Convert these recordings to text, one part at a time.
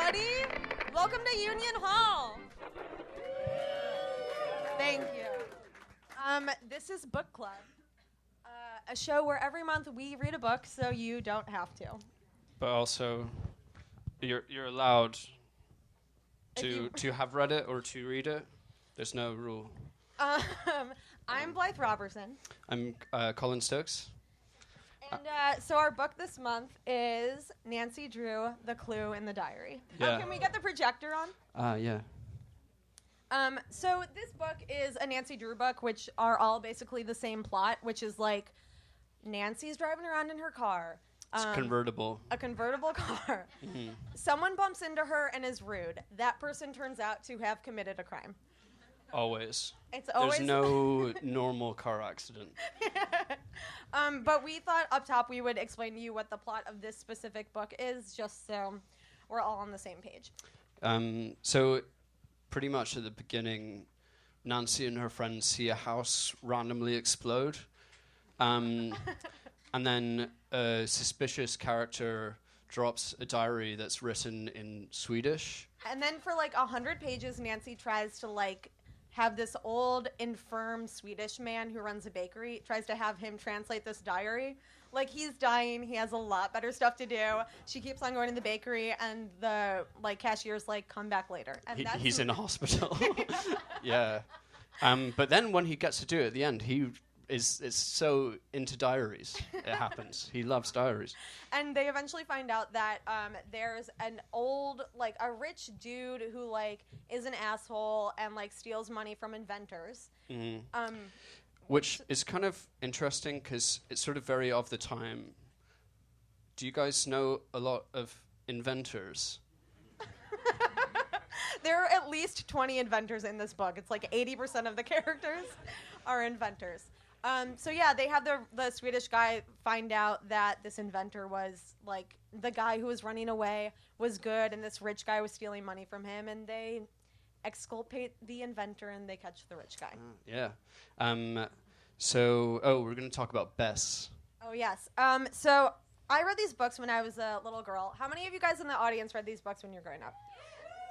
everybody. Welcome to Union Hall. Thank you. This is Book Club, a show where every month we read a book so you don't have to. But also, you're allowed to have read it or to read it. There's no rule. I'm Blythe Roberson. I'm Colin Stokes. And so our book this month is Nancy Drew, The Clue in the Diary. Yeah. Can we get the projector on? Yeah. So this book is a Nancy Drew book, which are all basically the same plot, which is like Nancy's driving around in her car. It's convertible. A convertible car. Mm-hmm. Someone bumps into her and is rude. That person turns out to have committed a crime. Always. It's always. There's no normal car accident. But we thought up top we would explain to you what the plot of this specific book is, just so we're all on the same page. So pretty much at the beginning, Nancy and her friends see a house randomly explode. And then a suspicious character drops a diary that's written in Swedish. And then for like 100 pages, Nancy tries to like have this old, infirm Swedish man who runs a bakery, tries to have him translate this diary. Like, he's dying. He has a lot better stuff to do. She keeps on going to the bakery, and the like cashier's like, come back later. And He's in a hospital. Yeah. But then when he gets to do it at the end, he is so into diaries. It happens. He loves diaries. And they eventually find out that there's an old, like, a rich dude who, like, is an asshole and, like, steals money from inventors. Mm-hmm. Which is kind of interesting because it's sort of very of the time. Do you guys know a lot of inventors? There are at least 20 inventors in this book. It's like 80% of the characters are inventors. So yeah, they have the Swedish guy find out that this inventor was like the guy who was running away was good, and this rich guy was stealing money from him, and they exculpate the inventor and they catch the rich guy. Yeah. We're going to talk about Bess. Oh yes. So I read these books when I was a little girl. How many of you guys in the audience read these books when you were growing up?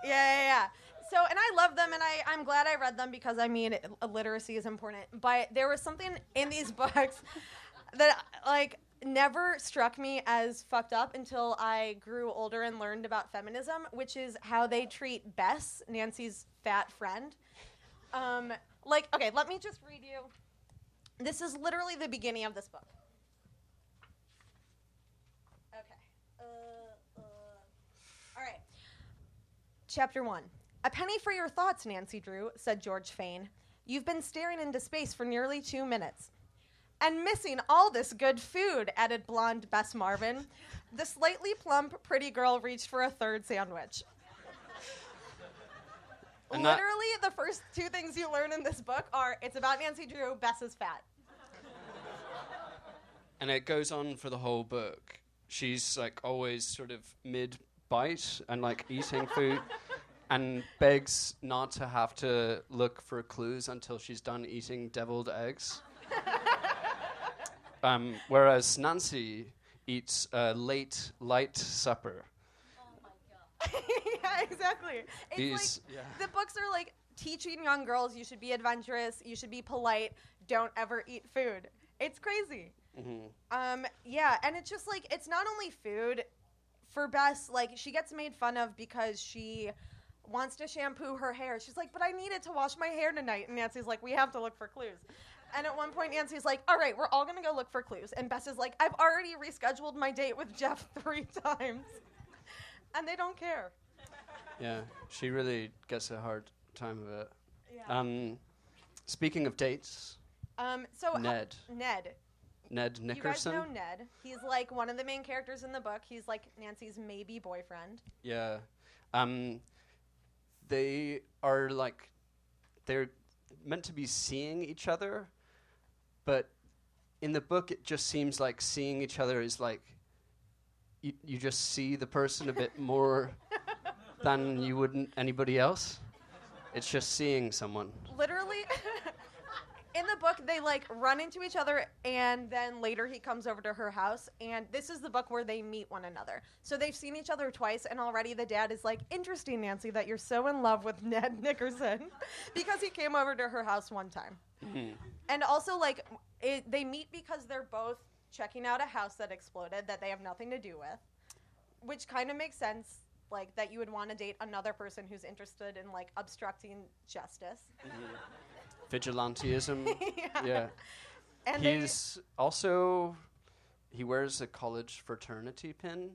Yeah. So, and I love them, and I'm glad I read them because, I mean, literacy is important. But there was something in these books that, like, never struck me as fucked up until I grew older and learned about feminism, which is how they treat Bess, Nancy's fat friend. Okay, let me just read you. This is literally the beginning of this book. Okay. All right. Chapter 1. A penny for your thoughts, Nancy Drew, said George Fane. You've been staring into space for nearly 2 minutes. And missing all this good food, added blonde Bess Marvin. The slightly plump, pretty girl reached for a third sandwich. And literally, the first 2 things you learn in this book are it's about Nancy Drew, Bess is fat. And it goes on for the whole book. She's, like, always sort of mid-bite and, like, eating food. And begs not to have to look for clues until she's done eating deviled eggs. Whereas Nancy eats a late, light supper. Oh my God. Yeah, exactly. The books are like teaching young girls you should be adventurous, you should be polite, don't ever eat food. It's crazy. Mm-hmm. And it's just like, it's not only food. For Bess, like, she gets made fun of because she wants to shampoo her hair. She's like, but I need it to wash my hair tonight. And Nancy's like, we have to look for clues. And at one point, Nancy's like, all right, we're all going to go look for clues. And Bess is like, I've already rescheduled my date with Jeff 3 times. And they don't care. Yeah, she really gets a hard time of it. Yeah. Speaking of dates, Ned. Ned Nickerson. You guys know Ned. He's like one of the main characters in the book. He's like Nancy's maybe boyfriend. Yeah. They are like, they're meant to be seeing each other, but in the book it just seems like seeing each other is like, you just see the person a bit more than you wouldn't anybody else. It's just seeing someone. Literally, in the book book, they like run into each other, and then later he comes over to her house, and this is the book where they meet one another. So they've seen each other twice, and already the dad is like, interesting, Nancy, that you're so in love with Ned Nickerson because he came over to her house one time. Mm-hmm. And also, like, they meet because they're both checking out a house that exploded that they have nothing to do with, which kind of makes sense. Like, that you would want to date another person who's interested in, like, obstructing justice. Mm-hmm. Vigilantism. Yeah. And he's also, he wears a college fraternity pin.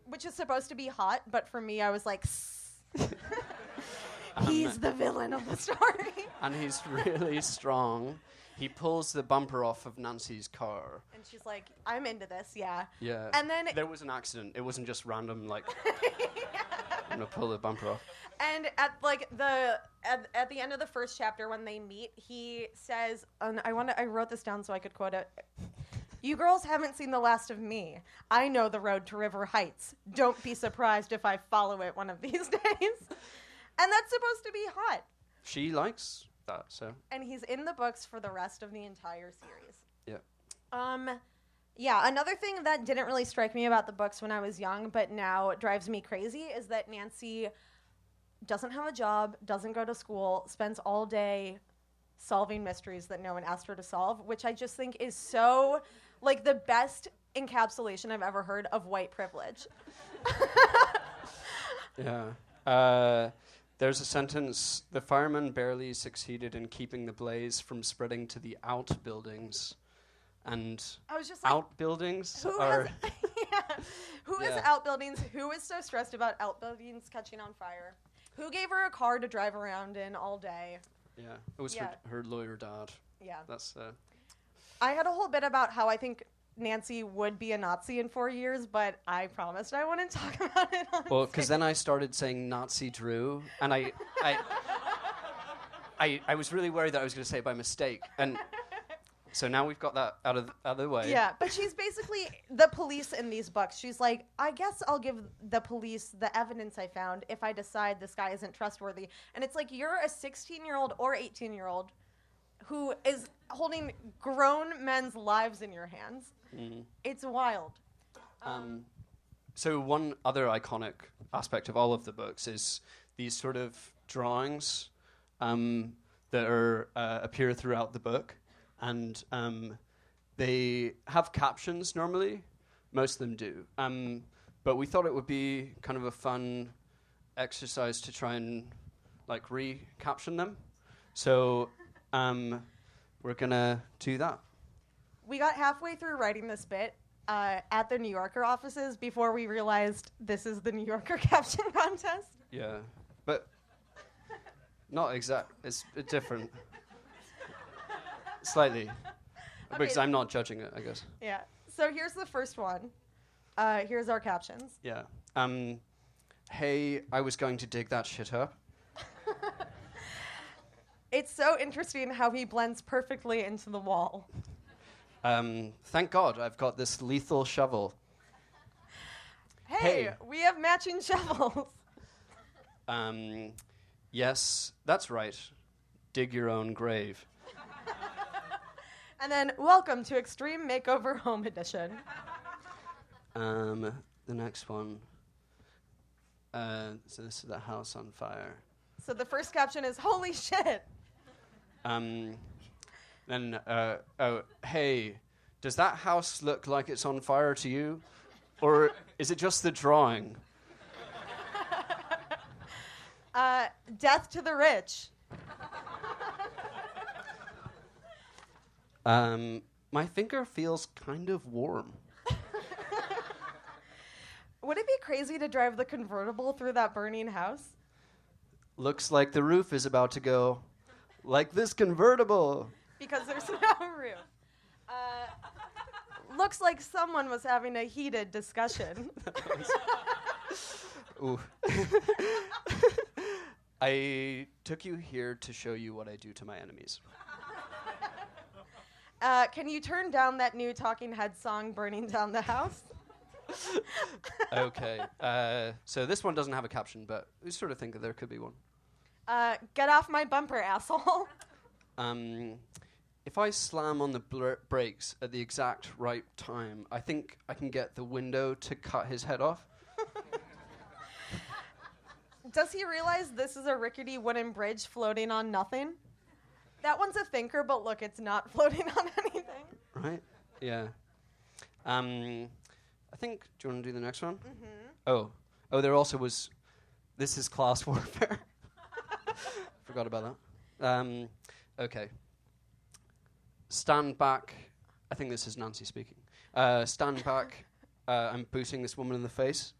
Which is supposed to be hot, but for me, I was like, he's the villain of the story. And he's really strong. He pulls the bumper off of Nancy's car. And she's like, I'm into this, yeah. Yeah. And then there was an accident. It wasn't just random, like, I'm going to pull the bumper off. And at like at the end of the first chapter when they meet, he says, I wrote this down so I could quote it. You girls haven't seen the last of me. I know the road to River Heights. Don't be surprised if I follow it one of these days. And that's supposed to be hot. She likes that, so. And he's in the books for the rest of the entire series. Yeah. Yeah, another thing that didn't really strike me about the books when I was young, but now drives me crazy, is that Nancy doesn't have a job, doesn't go to school, spends all day solving mysteries that no one asked her to solve, which I just think is so, like, the best encapsulation I've ever heard of white privilege. Yeah. There's a sentence, the firemen barely succeeded in keeping the blaze from spreading to the outbuildings. And I was just like, outbuildings who are... Who has outbuildings? Who is so stressed about outbuildings catching on fire? Who gave her a car to drive around in all day? Yeah, it was her lawyer dad. Yeah. That's... I had a whole bit about how I think Nancy would be a Nazi in 4 years, but I promised I wouldn't talk about it on Well, because then I started saying Nazi Drew, and I was really worried that I was going to say it by mistake, and so now we've got that out of the way. Yeah, but she's basically the police in these books. She's like, I guess I'll give the police the evidence I found if I decide this guy isn't trustworthy. And it's like, you're a 16-year-old or 18-year-old who is holding grown men's lives in your hands. Mm. It's wild. So one other iconic aspect of all of the books is these sort of drawings that are appear throughout the book. And they have captions normally. Most of them do. But we thought it would be kind of a fun exercise to try and, like, re-caption them. So we're going to do that. We got halfway through writing this bit at the New Yorker offices before we realized this is the New Yorker caption contest. Yeah. But not exact. It's different. Slightly. Okay. Because I'm not judging it, I guess. Yeah. So here's the first one. Here's our captions. Yeah. Hey, I was going to dig that shit up. It's so interesting how he blends perfectly into the wall. Thank God I've got this lethal shovel. Hey, we have matching shovels. Yes, that's right. Dig your own grave. And then, welcome to Extreme Makeover Home Edition. The next one. So this is the house on fire. So the first caption is, holy shit. Then, hey, does that house look like it's on fire to you? Or is it just the drawing? Death to the rich. My finger feels kind of warm. Would it be crazy to drive the convertible through that burning house? Looks like the roof is about to go. Like this convertible. Because there's no roof. Looks like someone was having a heated discussion. Ooh. I took you here to show you what I do to my enemies. Can you turn down that new Talking Heads song, Burning Down the House? Okay. So this one doesn't have a caption, but we sort of think that there could be one. Get off my bumper, asshole. if I slam on the brakes at the exact right time, I think I can get the window to cut his head off. Does he realize this is a rickety wooden bridge floating on nothing? That one's a thinker, but look, it's not floating on anything. Right? Yeah. I think, do you want to do the next one? Mm-hmm. Oh, there also was, this is class warfare. Forgot about that. Okay. Stand back. I think this is Nancy speaking. Stand back. I'm booting this woman in the face.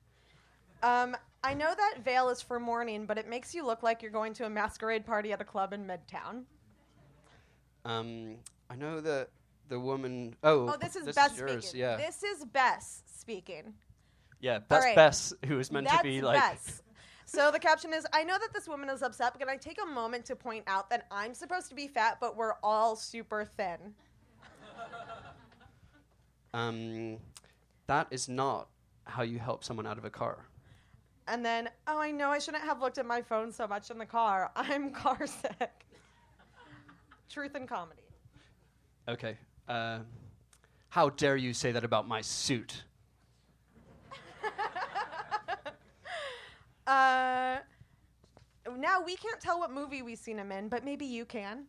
I know that veil is for mourning, but it makes you look like you're going to a masquerade party at a club in Midtown. I know that the woman... this is Bess yours, speaking. Yeah. This is Bess speaking. Yeah, that's right. Bess, who is meant to be like... Bess. So the caption is, I know that this woman is upset, but can I take a moment to point out that I'm supposed to be fat, but we're all super thin? That is not how you help someone out of a car. And then, I know I shouldn't have looked at my phone so much in the car. I'm car sick. Truth and comedy. Okay. How dare you say that about my suit? Now, we can't tell what movie we've seen him in, but maybe you can.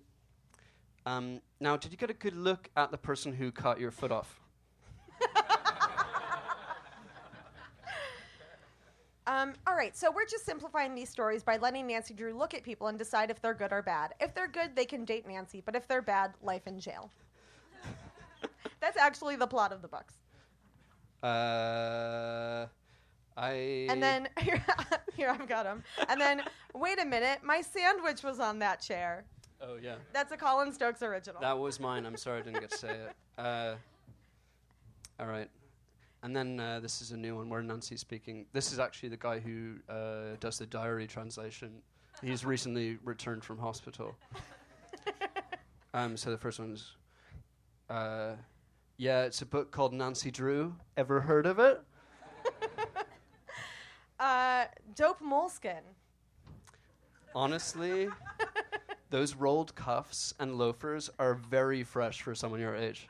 Now, did you get a good look at the person who cut your foot off? All right, so we're just simplifying these stories by letting Nancy Drew look at people and decide if they're good or bad. If they're good, they can date Nancy, but if they're bad, life in jail. That's actually the plot of the books. And then, here I've got them. And then, wait a minute, my sandwich was on that chair. Oh, yeah. That's a Colin Stokes original. That was mine. I'm sorry I didn't get to say it. All right. And then this is a new one where Nancy's speaking. This is actually the guy who does the diary translation. He's recently returned from hospital. So the first one's, it's a book called Nancy Drew. Ever heard of it? Dope moleskin. Honestly, those rolled cuffs and loafers are very fresh for someone your age.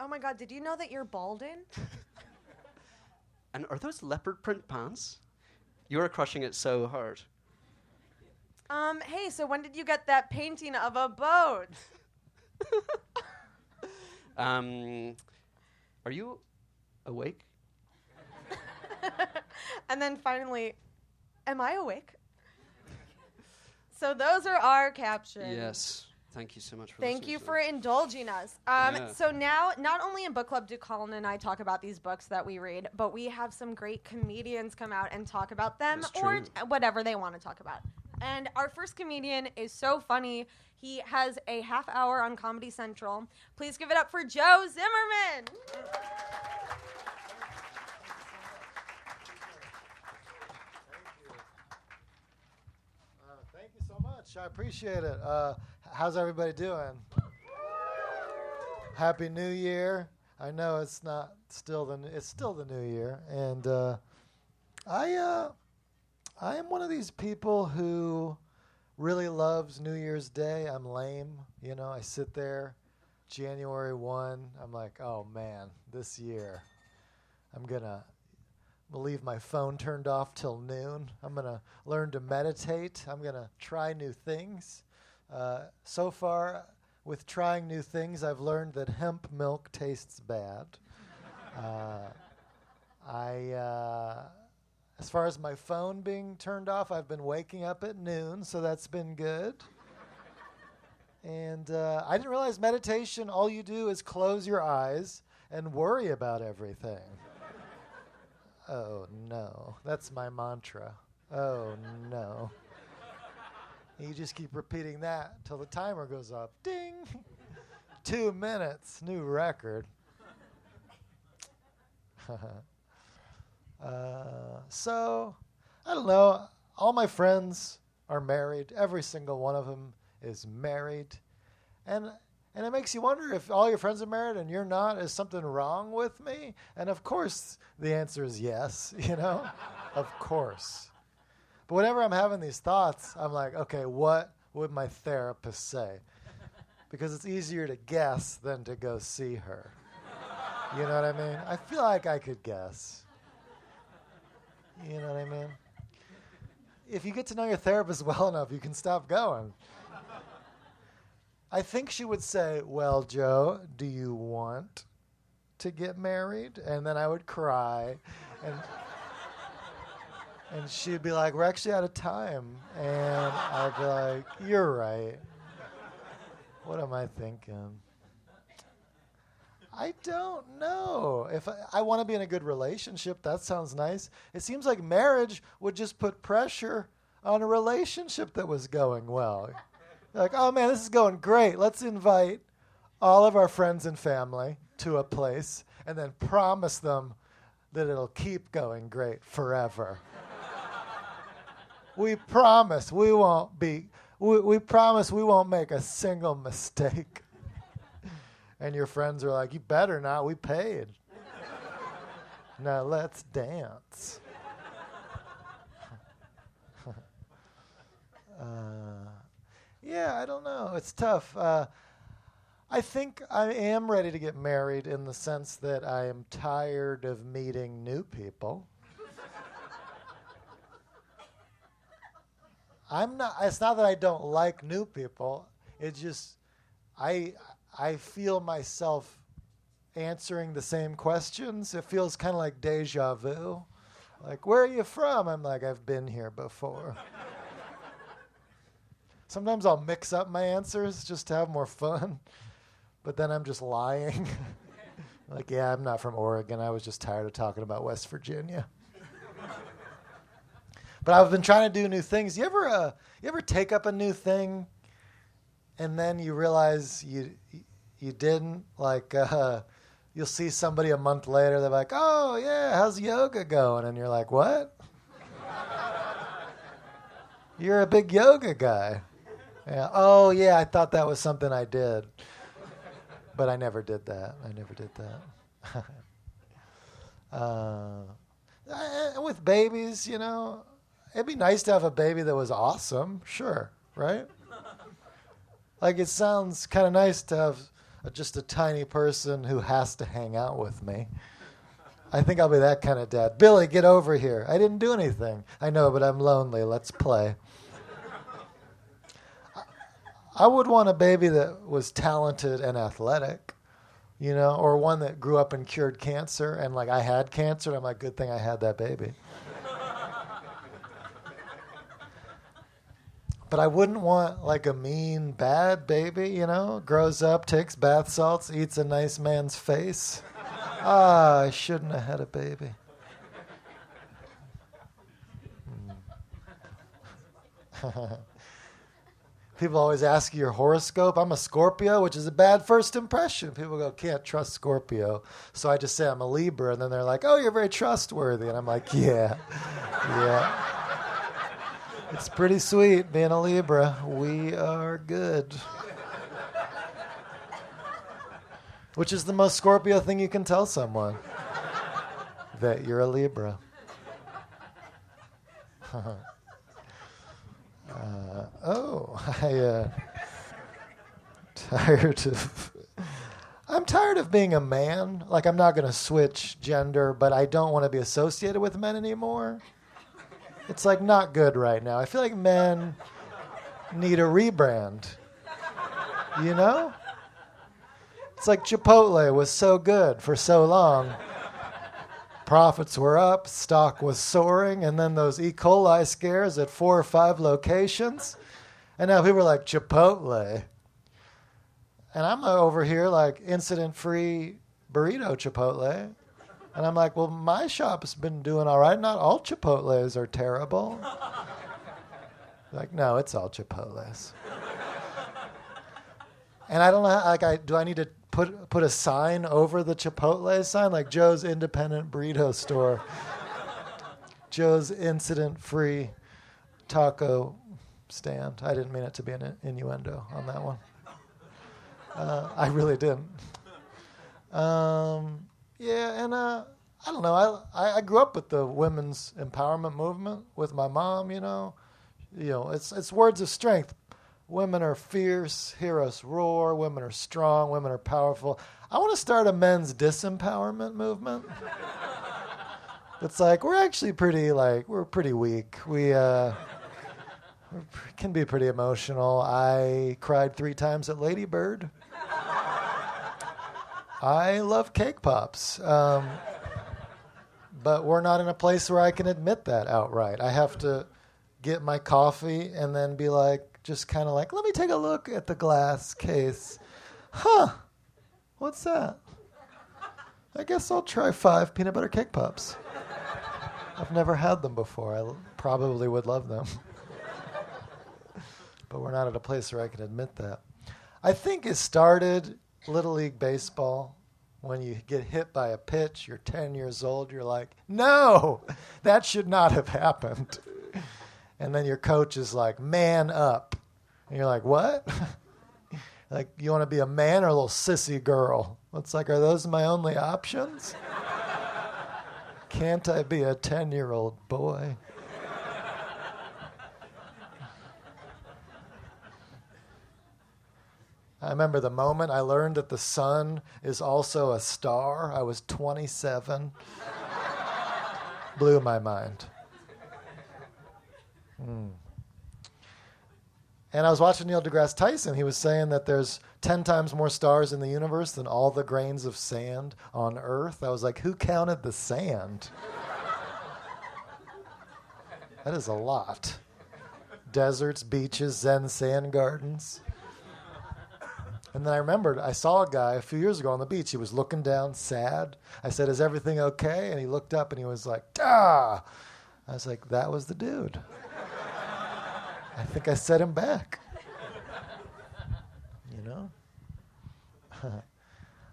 Oh my God, did you know that you're balding? And are those leopard print pants? You are crushing it so hard. Hey, so when did you get that painting of a boat? Are you awake? And then finally, am I awake? So those are our captions. Yes. Thank you so much for Thank you to for indulging us. So now, not only in book club do Colin and I talk about these books that we read, but we have some great comedians come out and talk about them or whatever they want to talk about. And our first comedian is so funny. He has a half hour on Comedy Central. Please give it up for Joe Zimmerman. Thank you so much. I appreciate it. How's everybody doing? Happy New Year. I know it's not still it's still the new year, and I am one of these people who really loves New Year's Day. I'm lame, I sit there January 1, I'm like, oh man, this year I'm gonna leave my phone turned off till noon. I'm going to learn to meditate. I'm going to try new things. So far, with trying new things, I've learned that hemp milk tastes bad. As far as my phone being turned off, I've been waking up at noon, so that's been good. And I didn't realize meditation, all you do is close your eyes and worry about everything. Oh, no. That's my mantra. Oh, no. You just keep repeating that until the timer goes up. Ding! 2 minutes. New record. So, I don't know. All my friends are married. Every single one of them is married. And it makes you wonder if all your friends are married and you're not, is something wrong with me? And of course, the answer is yes, Of course. But whenever I'm having these thoughts, I'm like, okay, what would my therapist say? Because it's easier to guess than to go see her. You know what I mean? I feel like I could guess. You know what I mean? If you get to know your therapist well enough, you can stop going. I think she would say, well, Joe, do you want to get married? And then I would cry. And she'd be like, we're actually out of time. And I'd be like, you're right. What am I thinking? I don't know. If I want to be in a good relationship, that sounds nice. It seems like marriage would just put pressure on a relationship that was going well. Like, oh man, this is going great. Let's invite all of our friends and family to a place and then promise them that it'll keep going great forever. We promise we won't make a single mistake. And your friends are like, you better not, we paid. Now let's dance. Yeah, I don't know. It's tough. I think I am ready to get married in the sense that I am tired of meeting new people. It's not that I don't like new people. It's just I feel myself answering the same questions. It feels kind of like deja vu. Like, where are you from? I'm like, I've been here before. Sometimes I'll mix up my answers just to have more fun. But then I'm just lying. Like, yeah, I'm not from Oregon. I was just tired of talking about West Virginia. But I've been trying to do new things. You ever take up a new thing and then you realize you didn't? Like, you'll see somebody a month later, they're like, oh, yeah, how's yoga going? And you're like, what? You're a big yoga guy. Yeah. Oh, yeah, I thought that was something I did. But I never did that. With babies, you know, it'd be nice to have a baby that was awesome, sure, right? Like, it sounds kind of nice to have just a tiny person who has to hang out with me. I think I'll be that kind of dad. Billy, get over here. I didn't do anything. I know, but I'm lonely. Let's play. I would want a baby that was talented and athletic, you know, or one that grew up and cured cancer, and like I had cancer, and I'm like, good thing I had that baby. But I wouldn't want like a mean, bad baby, you know, grows up, takes bath salts, eats a nice man's face. I shouldn't have had a baby. People always ask you your horoscope. I'm a Scorpio, which is a bad first impression. People go, can't trust Scorpio. So I just say I'm a Libra, and then they're like, oh, you're very trustworthy. And I'm like, yeah. It's pretty sweet being a Libra. We are good. Which is the most Scorpio thing you can tell someone, that you're a Libra. I'm tired of being a man. Like, I'm not going to switch gender, but I don't want to be associated with men anymore. It's like not good right now. I feel like men need a rebrand. You know? It's like Chipotle was so good for so long. Profits were up, stock was soaring, and then those E. coli scares at 4 or 5 locations. And now people are like, Chipotle. And I'm over here like incident-free burrito Chipotle. And I'm like, well, my shop's been doing all right. Not all Chipotles are terrible. Like, no, it's all Chipotles. And I don't know, like, do I need to put a sign over the Chipotle sign, like Joe's Independent Burrito Store, Joe's incident-free taco stand? I didn't mean it to be an innuendo on that one. I really didn't. Yeah, and I don't know. I grew up with the women's empowerment movement with my mom. You know, it's words of strength. Women are fierce, hear us roar. Women are strong, women are powerful. I want to start a men's disempowerment movement. It's like, we're actually we're pretty weak. We can be pretty emotional. I cried 3 times at Lady Bird. I love cake pops. But we're not in a place where I can admit that outright. I have to get my coffee and then be like, just kind of like, let me take a look at the glass case. Huh, what's that? I guess I'll try 5 peanut butter cake pops. I've never had them before. I probably would love them. But we're not at a place where I can admit that. I think it started Little League Baseball. When you get hit by a pitch, you're 10 years old, you're like, no, that should not have happened. And then your coach is like, man up. And you're like, what? Like, you want to be a man or a little sissy girl? It's like, are those my only options? Can't I be a 10-year-old boy? I remember the moment I learned that the sun is also a star. I was 27. Blew my mind. And I was watching Neil deGrasse Tyson. He was saying that there's 10 times more stars in the universe than all the grains of sand on Earth. I was like, who counted the sand? That is a lot. Deserts, beaches, Zen sand gardens. And then I remembered I saw a guy a few years ago on the beach. He was looking down, sad. I said, is everything okay? And he looked up and he was like, "Dah!" I was like, that was the dude. I think I set him back. You know?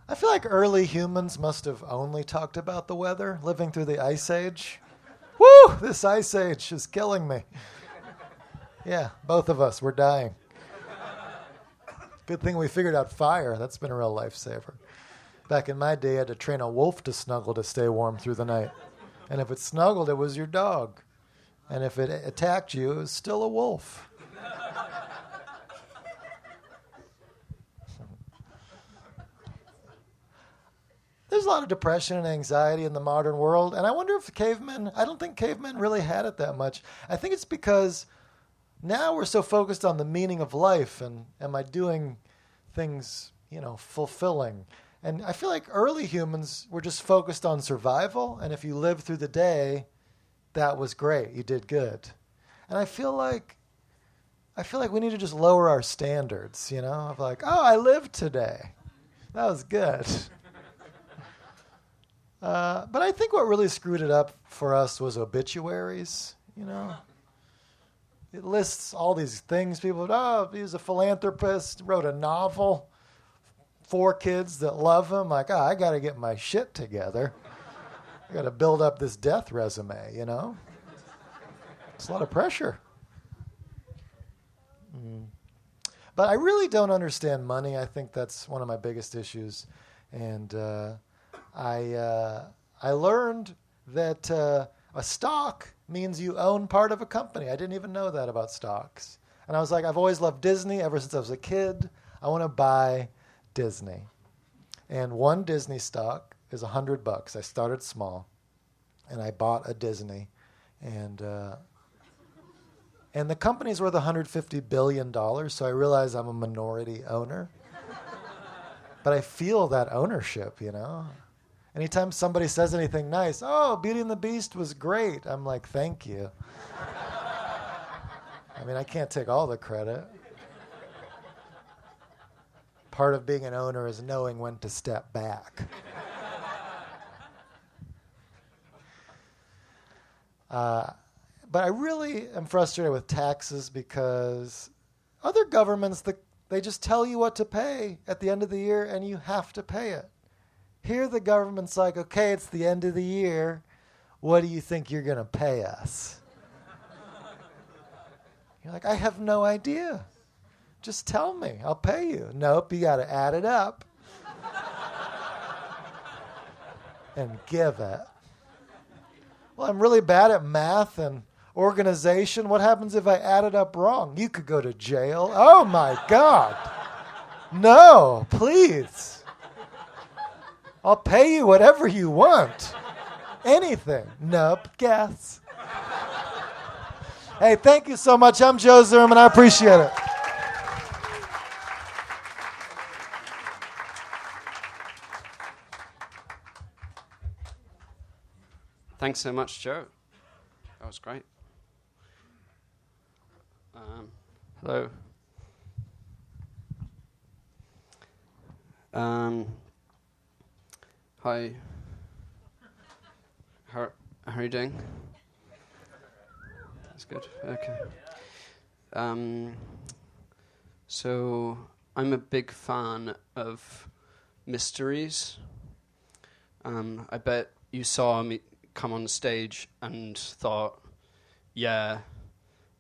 I feel like early humans must have only talked about the weather, living through the Ice Age. Woo! This Ice Age is killing me. Yeah, both of us, we're dying. Good thing we figured out fire. That's been a real lifesaver. Back in my day, I had to train a wolf to snuggle to stay warm through the night. And if it snuggled, it was your dog. And if it attacked you, it was still a wolf. There's a lot of depression and anxiety in the modern world. And I wonder if I don't think cavemen really had it that much. I think it's because now we're so focused on the meaning of life and am I doing things, fulfilling. And I feel like early humans were just focused on survival. And if you lived through the day, that was great. You did good. And I feel like we need to just lower our standards, of like, oh, I lived today. That was good. But I think what really screwed it up for us was obituaries, It lists all these things. People, he was a philanthropist, wrote a novel, 4 kids that love him. Like, I got to get my shit together. I got to build up this death resume, It's a lot of pressure. But I really don't understand money. I think that's one of my biggest issues. And I learned that a stock means you own part of a company. I didn't even know that about stocks. And I was like, I've always loved Disney ever since I was a kid. I want to buy Disney. And one Disney stock is $100. I started small, and I bought a Disney. And the company's worth $150 billion, so I realize I'm a minority owner. But I feel that ownership, Anytime somebody says anything nice, oh, Beauty and the Beast was great, I'm like, thank you. I mean, I can't take all the credit. Part of being an owner is knowing when to step back. But I really am frustrated with taxes because other governments, they just tell you what to pay at the end of the year and you have to pay it. Here the government's like, okay, it's the end of the year. What do you think you're going to pay us? You're like, I have no idea. Just tell me. I'll pay you. Nope, you got to add it up and give it. Well, I'm really bad at math and organization? What happens if I add it up wrong? You could go to jail. Oh, my God. No, please. I'll pay you whatever you want. Anything. Nope. Guess. Hey, thank you so much. I'm Joe Zimmerman. I appreciate it. Thanks so much, Joe. That was great. Hello. Hi. How are you doing? That's good. Okay. So I'm a big fan of mysteries. I bet you saw me come on stage and thought, yeah,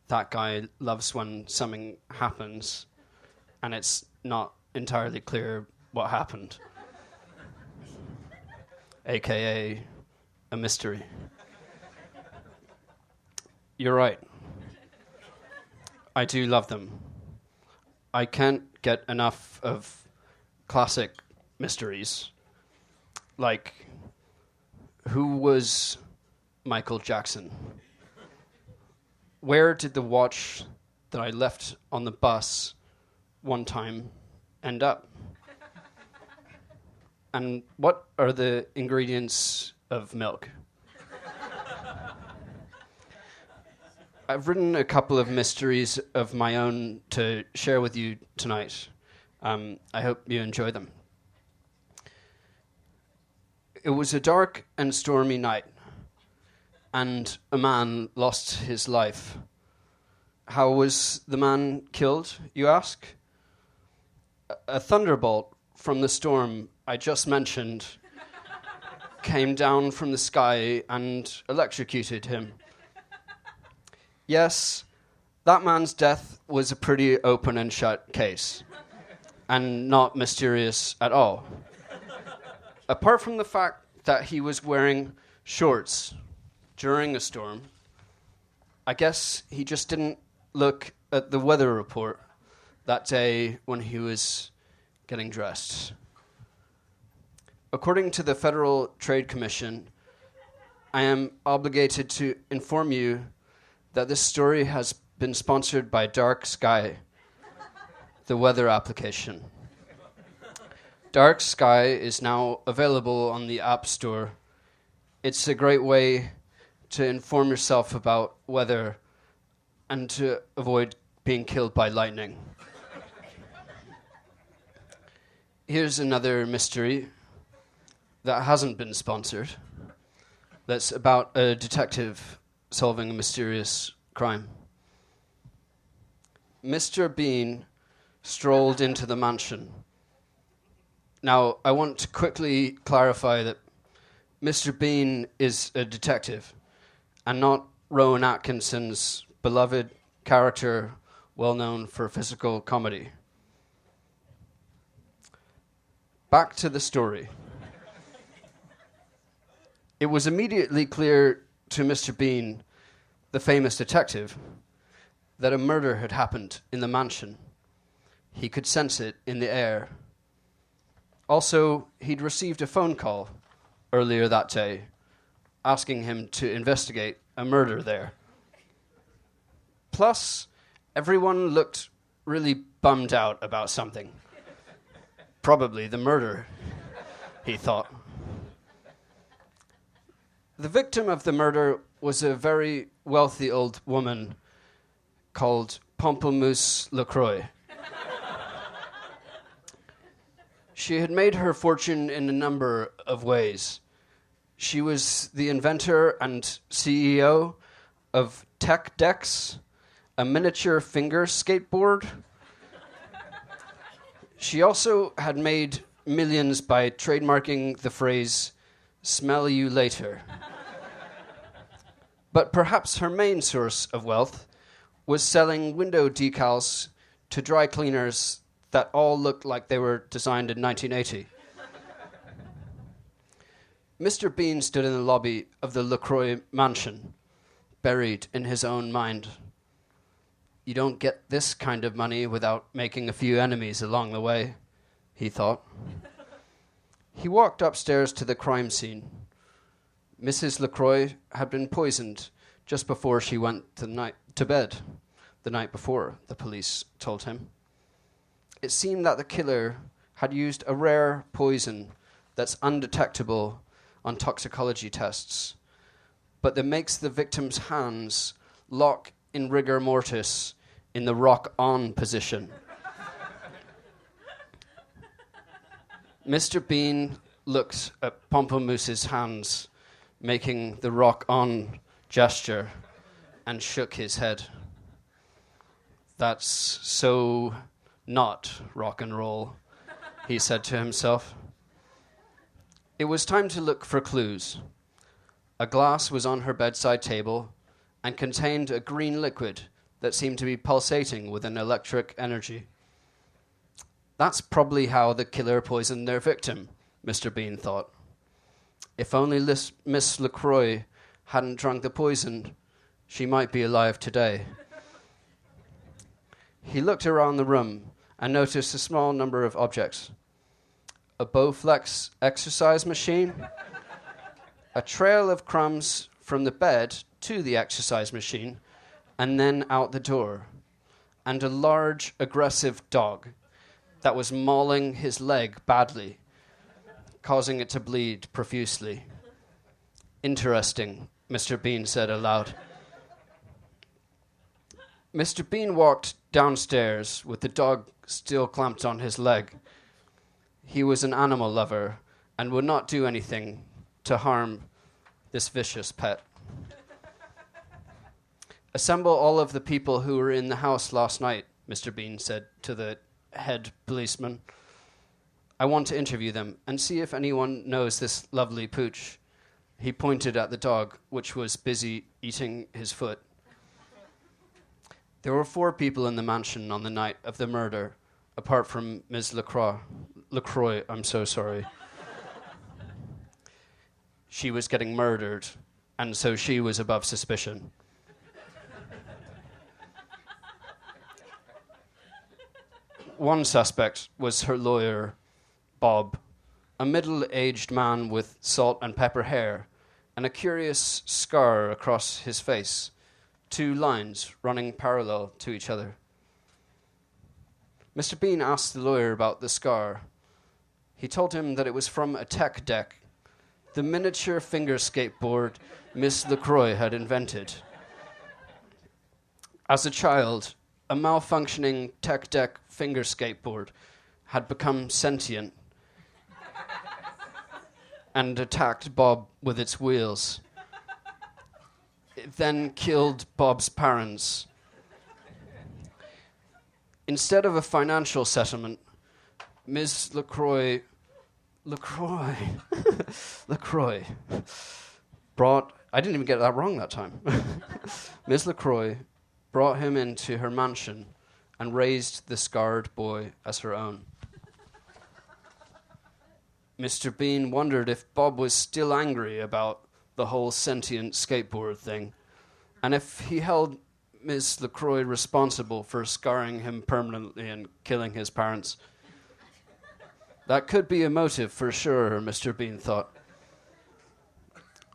that guy loves when something happens and it's not entirely clear what happened. AKA a mystery. You're right. I do love them. I can't get enough of classic mysteries. Like, who was Michael Jackson? Where did the watch that I left on the bus one time end up? And what are the ingredients of milk? I've written a couple of mysteries of my own to share with you tonight. I hope you enjoy them. It was a dark and stormy night, and a man lost his life. How was the man killed, you ask? A thunderbolt from the storm I just mentioned came down from the sky and electrocuted him. Yes, that man's death was a pretty open and shut case, and not mysterious at all. Apart from the fact that he was wearing shorts during a storm, I guess he just didn't look at the weather report that day when he was getting dressed. According to the Federal Trade Commission, I am obligated to inform you that this story has been sponsored by Dark Sky, the weather application. Dark Sky is now available on the App Store. It's a great way to inform yourself about weather and to avoid being killed by lightning. Here's another mystery that hasn't been sponsored. That's about a detective solving a mysterious crime. Mr. Bean strolled into the mansion. Now, I want to quickly clarify that Mr. Bean is a detective and not Rowan Atkinson's beloved character, well known for physical comedy. Back to the story. It was immediately clear to Mr. Bean, the famous detective, that a murder had happened in the mansion. He could sense it in the air. Also, he'd received a phone call earlier that day asking him to investigate a murder there. Plus, everyone looked really bummed out about something. Probably the murder, he thought. The victim of the murder was a very wealthy old woman called Pamplemousse Lacroix. She had made her fortune in a number of ways. She was the inventor and CEO of Tech Decks, a miniature finger skateboard. She also had made millions by trademarking the phrase, "smell you later." But perhaps her main source of wealth was selling window decals to dry cleaners that all looked like they were designed in 1980. Mr. Bean stood in the lobby of the LaCroix mansion, buried in his own mind. You don't get this kind of money without making a few enemies along the way, he thought. He walked upstairs to the crime scene. Mrs. LaCroix had been poisoned just before she went to bed the night before, the police told him. It seemed that the killer had used a rare poison that's undetectable on toxicology tests, but that makes the victim's hands lock in rigor mortis in the rock-on position. Mr. Bean looked at Pomplamoose' hands, making the rock-on gesture, and shook his head. That's so not rock and roll, he said to himself. It was time to look for clues. A glass was on her bedside table and contained a green liquid that seemed to be pulsating with an electric energy. That's probably how the killer poisoned their victim, Mr. Bean thought. If only Miss LaCroix hadn't drunk the poison, she might be alive today. He looked around the room and noticed a small number of objects. A Bowflex exercise machine, a trail of crumbs from the bed to the exercise machine, and then out the door, and a large, aggressive dog that was mauling his leg badly, causing it to bleed profusely. Interesting, Mr. Bean said aloud. Mr. Bean walked downstairs with the dog still clamped on his leg. He was an animal lover and would not do anything to harm this vicious pet. Assemble all of the people who were in the house last night, Mr. Bean said to the head policeman. I want to interview them and see if anyone knows this lovely pooch. He pointed at the dog, which was busy eating his foot. There were 4 people in the mansion on the night of the murder, apart from Ms. LaCroix, I'm so sorry. She was getting murdered, and so she was above suspicion. One suspect was her lawyer, Bob, a middle-aged man with salt and pepper hair and a curious scar across his face, 2 lines running parallel to each other. Mr. Bean asked the lawyer about the scar. He told him that it was from a tech deck, the miniature finger skateboard Miss LaCroix had invented. As a child, a malfunctioning tech deck finger skateboard had become sentient and attacked Bob with its wheels. It then killed Bob's parents. Instead of a financial settlement, Ms. LaCroix brought, I didn't even get that wrong that time. Ms. LaCroix brought him into her mansion and raised the scarred boy as her own. Mr. Bean wondered if Bob was still angry about the whole sentient skateboard thing, and if he held Ms. LaCroix responsible for scarring him permanently and killing his parents. That could be a motive for sure, Mr. Bean thought.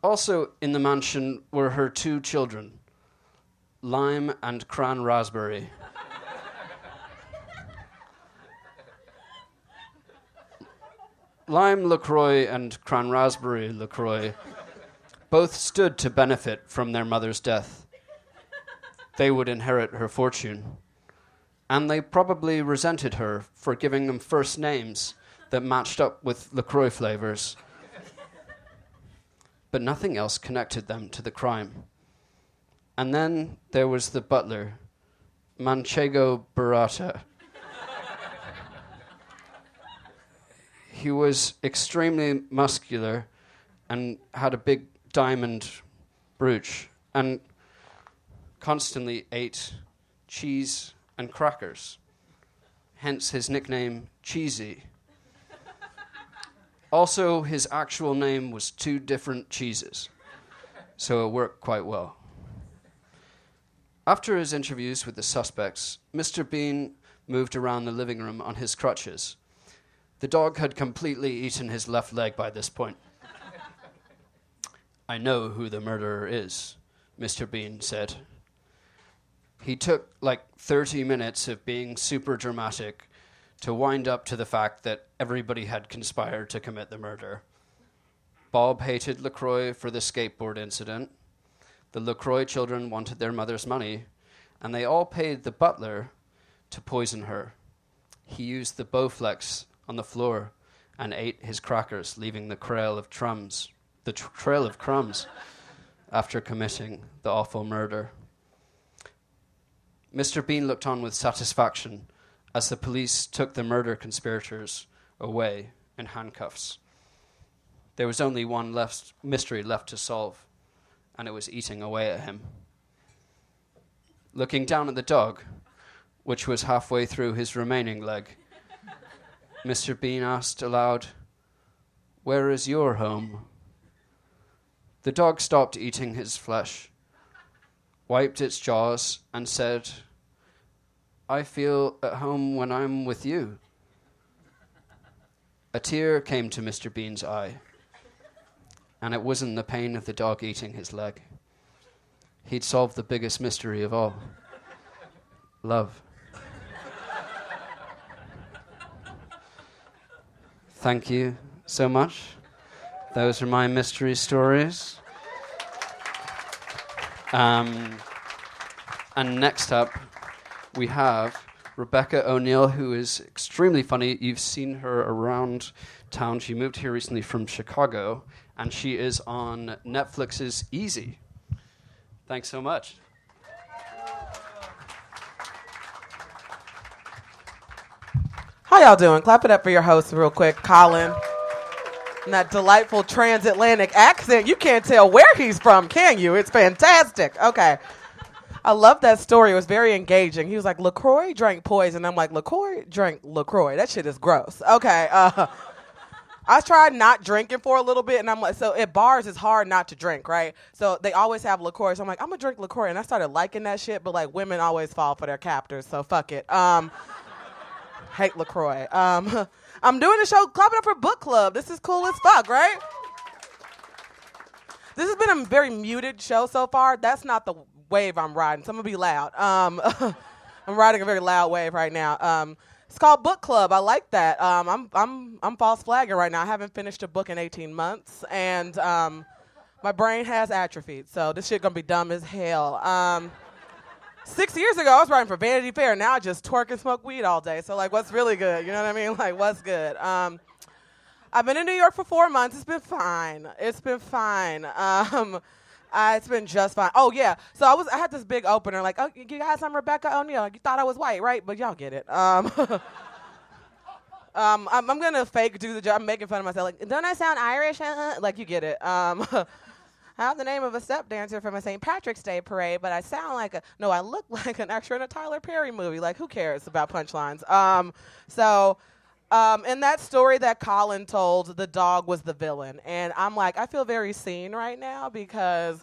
Also in the mansion were her 2 children, Lime and Cran Raspberry. Lime LaCroix and Cran Raspberry LaCroix both stood to benefit from their mother's death. They would inherit her fortune. And they probably resented her for giving them first names that matched up with LaCroix flavors. But nothing else connected them to the crime. And then there was the butler, Manchego Barata. He was extremely muscular and had a big diamond brooch and constantly ate cheese and crackers, hence his nickname Cheesy. Also, his actual name was 2 different cheeses, so it worked quite well. After his interviews with the suspects, Mr. Bean moved around the living room on his crutches. The dog had completely eaten his left leg by this point. "I know who the murderer is," Mr. Bean said. He took like 30 minutes of being super dramatic to wind up to the fact that everybody had conspired to commit the murder. Bob hated LaCroix for the skateboard incident. The LaCroix children wanted their mother's money, and they all paid the butler to poison her. He used the Bowflex on the floor and ate his crackers, leaving the trail of crumbs after committing the awful murder. Mr. Bean looked on with satisfaction as the police took the murder conspirators away in handcuffs. There was only one mystery left to solve, and it was eating away at him. Looking down at the dog, which was halfway through his remaining leg, Mr. Bean asked aloud, "Where is your home?" The dog stopped eating his flesh, wiped its jaws, and said, "I feel at home when I'm with you." A tear came to Mr. Bean's eye, and it wasn't the pain of the dog eating his leg. He'd solved the biggest mystery of all: love. Thank you so much. Those are my mystery stories. And next up, we have Rebecca O'Neill, who is extremely funny. You've seen her around town. She moved here recently from Chicago, and she is on Netflix's Easy. Thanks so much. How y'all doing? Clap it up for your host real quick, Colin. And that delightful transatlantic accent. You can't tell where he's from, can you? It's fantastic. Okay. I love that story. It was very engaging. He was like, LaCroix drank poison. I'm like, LaCroix drank LaCroix. That shit is gross. Okay. I tried not drinking for a little bit, and I'm like, so at bars it's hard not to drink, right? So they always have LaCroix. So I'm like, I'm going to drink LaCroix. And I started liking that shit, but like women always fall for their captors, so fuck it. Hate LaCroix. I'm doing a show, clapping up for book club. This is cool as fuck, right? This has been a very muted show so far. That's not the wave I'm riding, so I'm gonna be loud. I'm riding a very loud wave right now. It's called book club. I like that. I'm false flagging right now. I haven't finished a book in 18 months, and my brain has atrophied. So this shit gonna be dumb as hell. 6 years ago, I was writing for Vanity Fair. Now I just twerk and smoke weed all day. So, like, what's really good? You know what I mean? Like, what's good? I've been in New York for 4 months. It's been fine. It's been fine. It's been just fine. Oh, yeah. So I had this big opener. Like, oh, you guys, I'm Rebecca O'Neill. You thought I was white, right? But y'all get it. I'm going to fake do the job. I'm making fun of myself. Like, don't I sound Irish? Like, you get it. I have the name of a step dancer from a St. Patrick's Day parade, but I sound like I look like an extra in a Tyler Perry movie. Like, who cares about punchlines? In that story that Colin told, the dog was the villain. And I'm like, I feel very seen right now because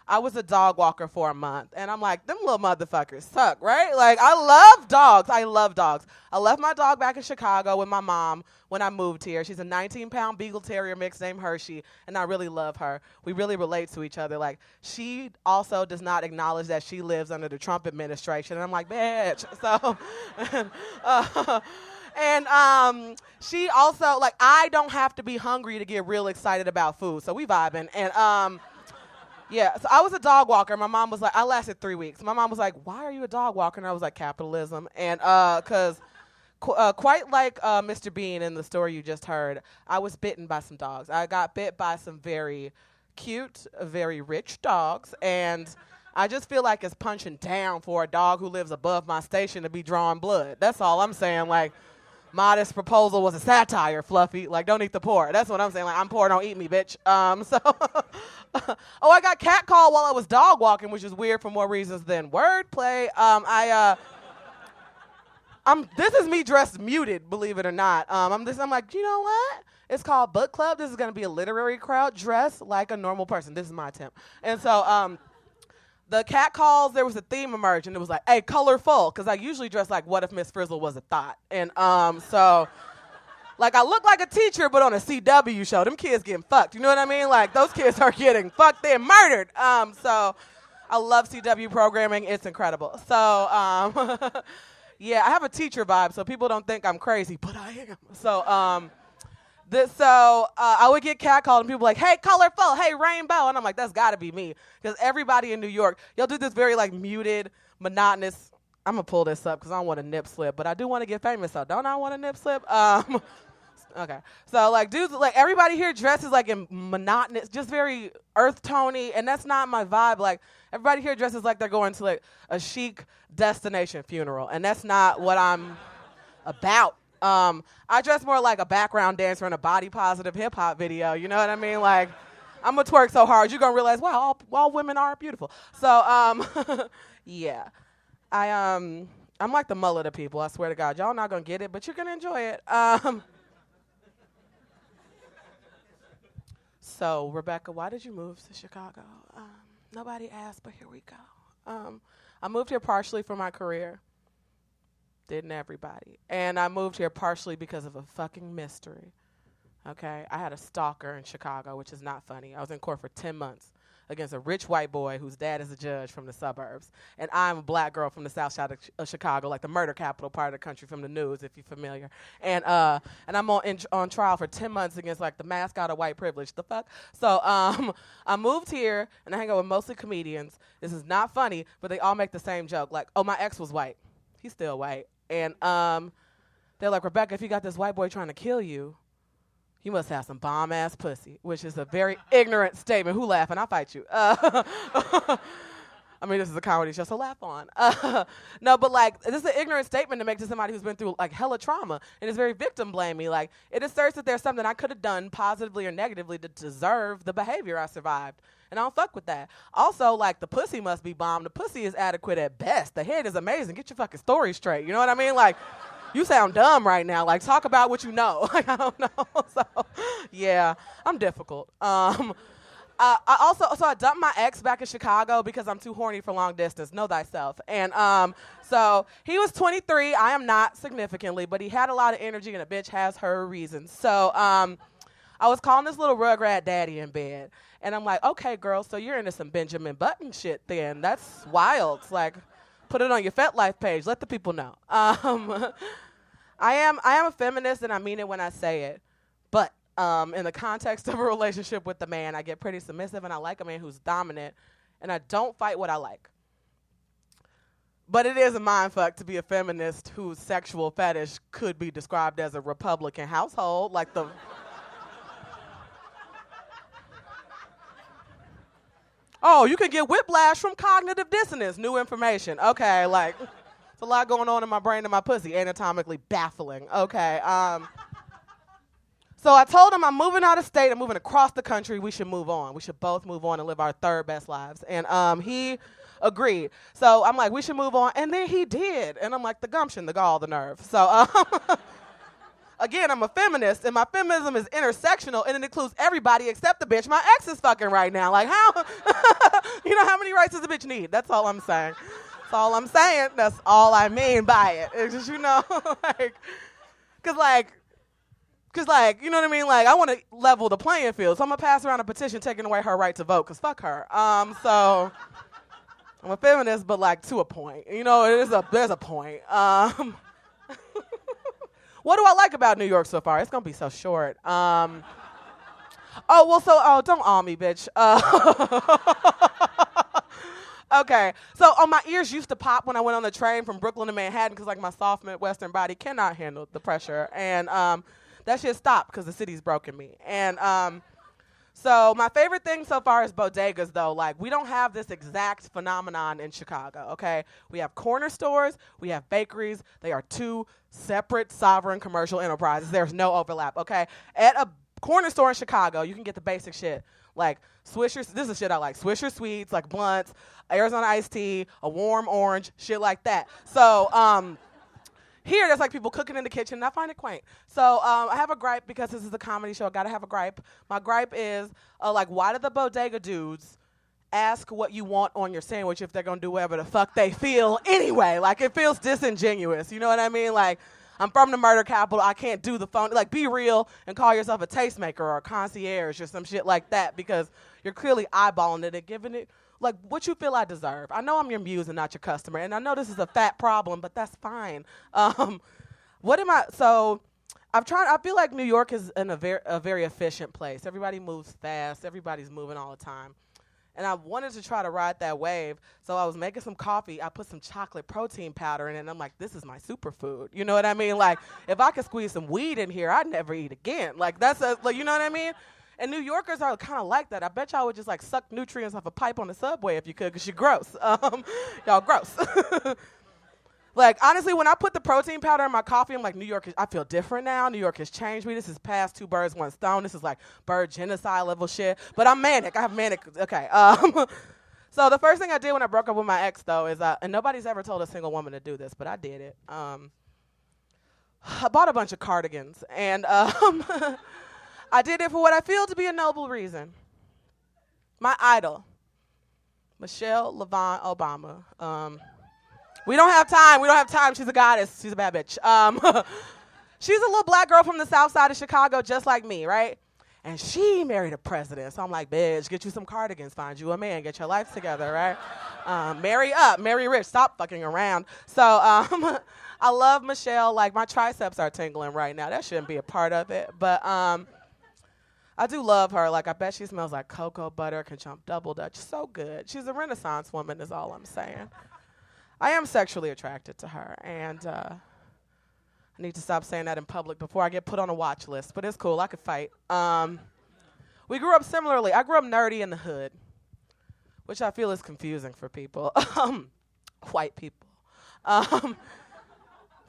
I was a dog walker for a month. And I'm like, them little motherfuckers suck, right? Like, I love dogs. I love dogs. I left my dog back in Chicago with my mom when I moved here. She's a 19-pound Beagle Terrier mix named Hershey, and I really love her. We really relate to each other. Like, she also does not acknowledge that she lives under the Trump administration. And I'm like, bitch. So, she also, like, I don't have to be hungry to get real excited about food. So we vibing. And, yeah, so I was a dog walker. My mom was like, I lasted 3 weeks. My mom was like, why are you a dog walker? And I was like, capitalism. And because quite like Mr. Bean in the story you just heard, I was bitten by some dogs. I got bit by some very cute, very rich dogs. And I just feel like it's punching down for a dog who lives above my station to be drawing blood. That's all I'm saying. Like, Modest Proposal was a satire, Fluffy. Like, don't eat the poor. That's what I'm saying. Like, I'm poor, don't eat me, bitch. I got catcalled while I was dog walking, which is weird for more reasons than wordplay. This is me dressed muted, believe it or not. I'm like, you know what? It's called book club. This is going to be a literary crowd dressed like a normal person. This is my attempt. And so the cat calls, there was a theme emerging. It was like, hey, colorful, because I usually dress like What If Miss Frizzle Was a Thought. And so, like, I look like a teacher, but on a CW show. Them kids getting fucked. You know what I mean? Like, those kids are getting fucked. They're murdered. So I love CW programming. It's incredible. So, yeah, I have a teacher vibe, so people don't think I'm crazy, but I am. So, I would get catcalled and people like, hey, colorful, hey, rainbow. And I'm like, that's got to be me. Because everybody in New York, y'all do this very, like, muted, monotonous. I'm going to pull this up because I don't want a nip slip, but I do want to get famous, so don't I want a nip slip? Okay. So, like, dudes, like, everybody here dresses, like, in monotonous, just very earth-tony, and that's not my vibe. Like, everybody here dresses like they're going to, like, a chic destination funeral, and that's not what I'm about. I dress more like a background dancer in a body-positive hip-hop video, you know what I mean? Like, I'm going to twerk so hard, you're going to realize, wow, all women are beautiful. So, yeah. I'm like the mullet of people, I swear to God. Y'all not going to get it, but you're going to enjoy it. So, Rebecca, why did you move to Chicago? Nobody asked, but here we go. I moved here partially for my career. Didn't everybody? And I moved here partially because of a fucking mystery. Okay? I had a stalker in Chicago, which is not funny. I was in court for 10 months against a rich white boy whose dad is a judge from the suburbs. And I'm a black girl from the south side of Chicago, like the murder capital part of the country from the news, if you're familiar. And I'm on trial for 10 months against, like, the mascot of white privilege. The fuck? So I moved here, and I hang out with mostly comedians. This is not funny, but they all make the same joke. Like, oh, my ex was white. He's still white. And they're like, Rebecca, if you got this white boy trying to kill you, you must have some bomb-ass pussy, which is a very ignorant statement. Who laughing? I'll fight you. I mean, this is a comedy show, so laugh on. No, but, like, this is an ignorant statement to make to somebody who's been through, like, hella trauma. And it's very victim-blamey. Like, it asserts that there's something I could have done positively or negatively to deserve the behavior I survived. And I don't fuck with that. Also, like, the pussy must be bomb. The pussy is adequate at best. The head is amazing. Get your fucking story straight. You know what I mean? Like, you sound dumb right now. Like, talk about what you know. Like, I don't know. So, yeah, I'm difficult. I dumped my ex back in Chicago because I'm too horny for long distance. Know thyself. And so he was 23. I am not significantly, but he had a lot of energy, and a bitch has her reasons. So I was calling this little rugrat daddy in bed. And I'm like, okay, girl, so you're into some Benjamin Button shit then. That's wild. It's like, put it on your FetLife page. Let the people know. I am a feminist, and I mean it when I say it. But in the context of a relationship with the man, I get pretty submissive, and I like a man who's dominant, and I don't fight what I like. But it is a mindfuck to be a feminist whose sexual fetish could be described as a Republican household, like the... Oh, you can get whiplash from cognitive dissonance. New information. Okay, like, there's a lot going on in my brain and my pussy. Anatomically baffling. Okay. So I told him I'm moving out of state. I'm moving across the country. We should move on. We should both move on and live our third best lives. And he agreed. So I'm like, we should move on. And then he did. And I'm like, the gumption, the gall, the nerve. So again, I'm a feminist, and my feminism is intersectional, and it includes everybody except the bitch my ex is fucking right now. Like, how? You know, how many rights does a bitch need? That's all I'm saying. That's all I'm saying. That's all I mean by it. It's just, you know, Cause, you know what I mean? Like, I want to level the playing field, so I'm going to pass around a petition taking away her right to vote, because fuck her. So I'm a feminist, but, like, to a point. You know, there's a point. What do I like about New York so far? It's going to be so short. Don't awe me, bitch. Okay. So, my ears used to pop when I went on the train from Brooklyn to Manhattan because, like, my soft Midwestern body cannot handle the pressure. And that shit stopped because the city's broken me. And so my favorite thing so far is bodegas, though. Like, we don't have this exact phenomenon in Chicago, okay? We have corner stores. We have bakeries. They are two separate sovereign commercial enterprises. There's no overlap, okay? At a corner store in Chicago, you can get the basic shit. Like Swisher, this is shit I like. Swisher Sweets, like blunts, Arizona iced tea, a warm orange, shit like that. So, here, there's, like, people cooking in the kitchen, and I find it quaint. So I have a gripe because this is a comedy show. I got to have a gripe. My gripe is, like, why do the bodega dudes ask what you want on your sandwich if they're going to do whatever the fuck they feel anyway. Like, it feels disingenuous. You know what I mean? Like, I'm from the murder capital. I can't do the phone. Like, be real and call yourself a tastemaker or a concierge or some shit like that, because you're clearly eyeballing it and giving it, like, what you feel I deserve. I know I'm your muse and not your customer, and I know this is a fat problem, but that's fine. I feel like New York is a very efficient place. Everybody moves fast. Everybody's moving all the time. And I wanted to try to ride that wave, so I was making some coffee. I put some chocolate protein powder in it, and I'm like, this is my superfood. You know what I mean? Like, if I could squeeze some weed in here, I'd never eat again. Like, you know what I mean? And New Yorkers are kind of like that. I bet y'all would just, like, suck nutrients off a pipe on the subway if you could, because you're gross. Y'all gross. Like, honestly, when I put the protein powder in my coffee, I'm like, I feel different now. New York has changed me. This is past two birds, one stone. This is like bird genocide level shit. But I'm manic. I have manic. Okay. So the first thing I did when I broke up with my ex, though, is, and nobody's ever told a single woman to do this, but I did it. I bought a bunch of cardigans. And I did it for what I feel to be a noble reason. My idol, Michelle LaVaughn Obama. We don't have time. She's a goddess. She's a bad bitch. She's a little black girl from the south side of Chicago, just like me, right? And she married a president. So I'm like, bitch, get you some cardigans, find you a man, get your life together, right? Marry up, marry rich, stop fucking around. So I love Michelle. Like, my triceps are tingling right now. That shouldn't be a part of it. But I do love her. Like, I bet she smells like cocoa butter, can jump double dutch. So good. She's a Renaissance woman is all I'm saying. I am sexually attracted to her, and I need to stop saying that in public before I get put on a watch list, but it's cool. I could fight. We grew up similarly. I grew up nerdy in the hood, which I feel is confusing for people, white people.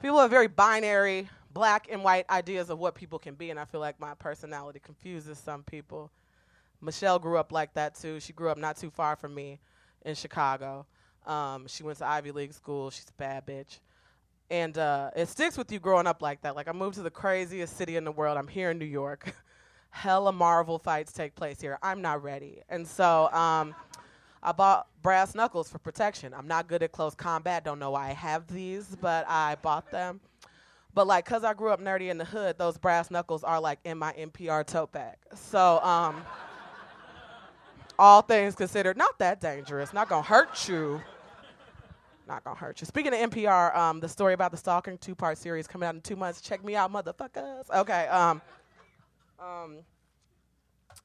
People have very binary, black and white ideas of what people can be, and I feel like my personality confuses some people. Michelle grew up like that, too. She grew up not too far from me in Chicago. She went to Ivy League school. She's a bad bitch. And it sticks with you growing up like that. Like, I moved to the craziest city in the world. I'm here in New York. Hella Marvel fights take place here. I'm not ready. And so I bought brass knuckles for protection. I'm not good at close combat. Don't know why I have these, but I bought them. But, like, because I grew up nerdy in the hood, those brass knuckles are, like, in my NPR tote bag. So all things considered, not that dangerous. Not going to hurt you. Not gonna hurt you. Speaking of NPR, the story about the stalking 2-part series coming out in 2 months. Check me out, motherfuckers. Okay.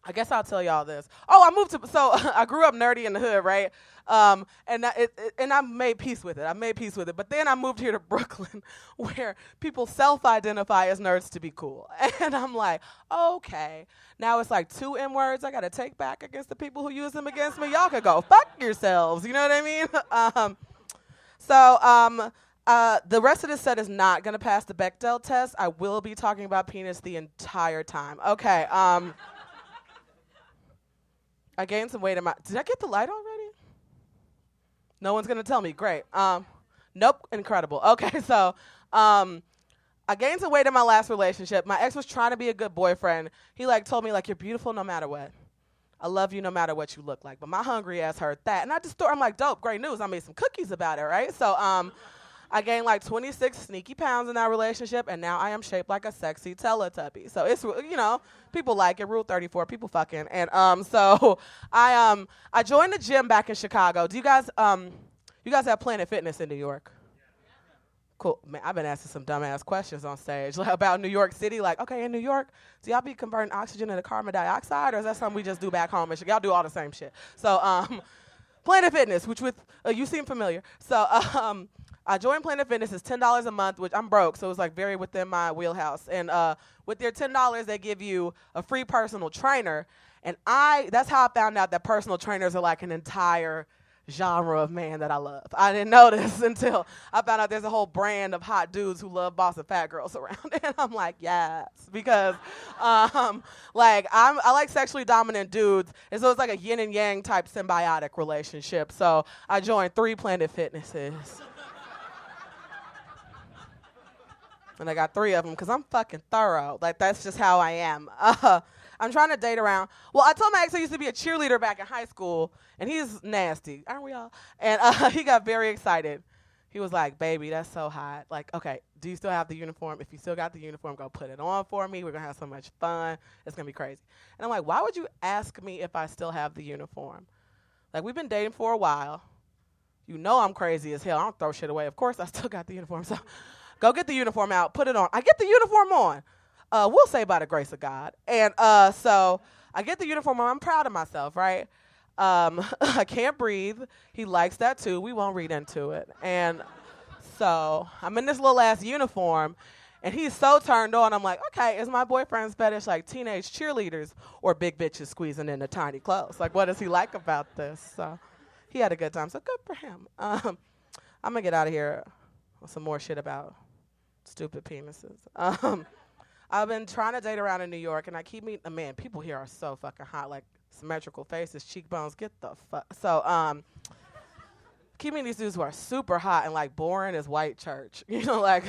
I guess I'll tell y'all this. Oh, I grew up nerdy in the hood, right? And I made peace with it. But then I moved here to Brooklyn, where people self-identify as nerds to be cool. And I'm like, okay. Now it's like 2 N-words I gotta take back against the people who use them against me. Y'all could go fuck yourselves. You know what I mean? So the rest of this set is not going to pass the Bechdel test. I will be talking about penis the entire time. Okay. I gained some weight in my... Did I get the light already? No one's going to tell me. Great. Nope. Incredible. Okay, so I gained some weight in my last relationship. My ex was trying to be a good boyfriend. He, like, told me, like, you're beautiful no matter what. I love you no matter what you look like. But my hungry ass heard that. And I'm like, dope, great news. I made some cookies about it, right? So I gained like 26 sneaky pounds in that relationship, and now I am shaped like a sexy Teletubby. So it's, you know, people like it. Rule 34, people fucking. And so I joined the gym back in Chicago. Do you guys have Planet Fitness in New York? Cool. Man, I've been asking some dumbass questions on stage like, about New York City. Like, okay, in New York, do y'all be converting oxygen into carbon dioxide, or is that something we just do back home? Y'all do all the same shit. So Planet Fitness, which you seem familiar. So I joined Planet Fitness. It's $10 a month, which I'm broke, so it's like very within my wheelhouse. And with their $10, they give you a free personal trainer. And that's how I found out that personal trainers are like an entire genre of man that I love. I didn't know this until I found out there's a whole brand of hot dudes who love boss and fat girls around. And I'm like, yes, because like I like sexually dominant dudes, and so it's like a yin and yang type symbiotic relationship. So I joined 3 Planet Fitnesses. And I got 3 of them because I'm fucking thorough. Like, that's just how I am. I I'm trying to date around. Well, I told my ex I used to be a cheerleader back in high school, and he's nasty, aren't we all? And he got very excited. He was like, baby, that's so hot. Like, okay, do you still have the uniform? If you still got the uniform, go put it on for me. We're going to have so much fun. It's going to be crazy. And I'm like, why would you ask me if I still have the uniform? Like, we've been dating for a while. You know I'm crazy as hell. I don't throw shit away. Of course, I still got the uniform. So go get the uniform out, put it on. I get the uniform on. We'll say by the grace of God. And so I get the uniform on. I'm proud of myself, right? I can't breathe. He likes that too. We won't read into it. And so I'm in this little ass uniform, and he's so turned on. I'm like, okay, is my boyfriend's fetish like teenage cheerleaders or big bitches squeezing into tiny clothes? Like, what does he like about this? So he had a good time. So good for him. I'm gonna get out of here with some more shit about stupid penises. I've been trying to date around in New York, and I keep meeting man. People here are so fucking hot, like symmetrical faces, cheekbones. Get the fuck. So keep meeting these dudes who are super hot and like boring as white church. You know, like